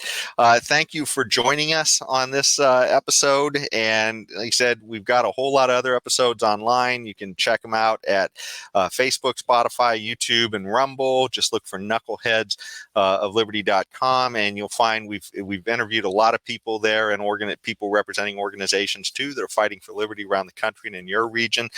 thank you for joining us on this episode. And like I said, we've got a whole lot of other episodes online. You can check them out at Facebook, Spotify, YouTube, and Rumble. Just look for Knuckleheads of Liberty.com, and you'll find we've interviewed a lot of people there and people representing organizations too that are fighting for liberty around the country and in your region.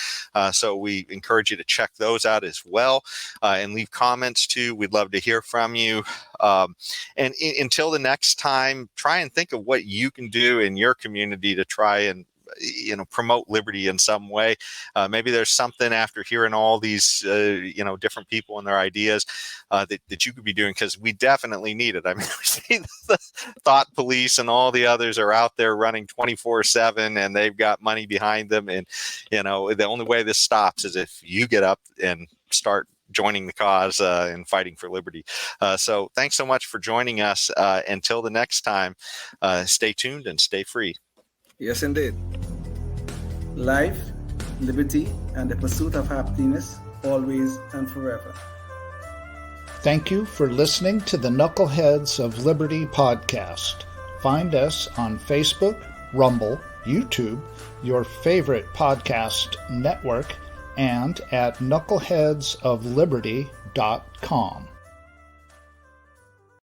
So we encourage you to check those out as well, and leave comments too. We'd love to hear from you. And until the next time, try and think of what you can do in your community to try and promote liberty in some way. Maybe there's something after hearing all these different people and their ideas that you could be doing, because we definitely need it. I mean, we see the thought police and all the others are out there running 24/7, and they've got money behind them, and the only way this stops is if you get up and start joining the cause and fighting for liberty. So thanks so much for joining us. Until the next time, stay tuned and stay free. Yes, indeed. Life, liberty, and the pursuit of happiness, always and forever. Thank you for listening to the Knuckleheads of Liberty podcast. Find us on Facebook, Rumble, YouTube, your favorite podcast network, and at knuckleheadsofliberty.com.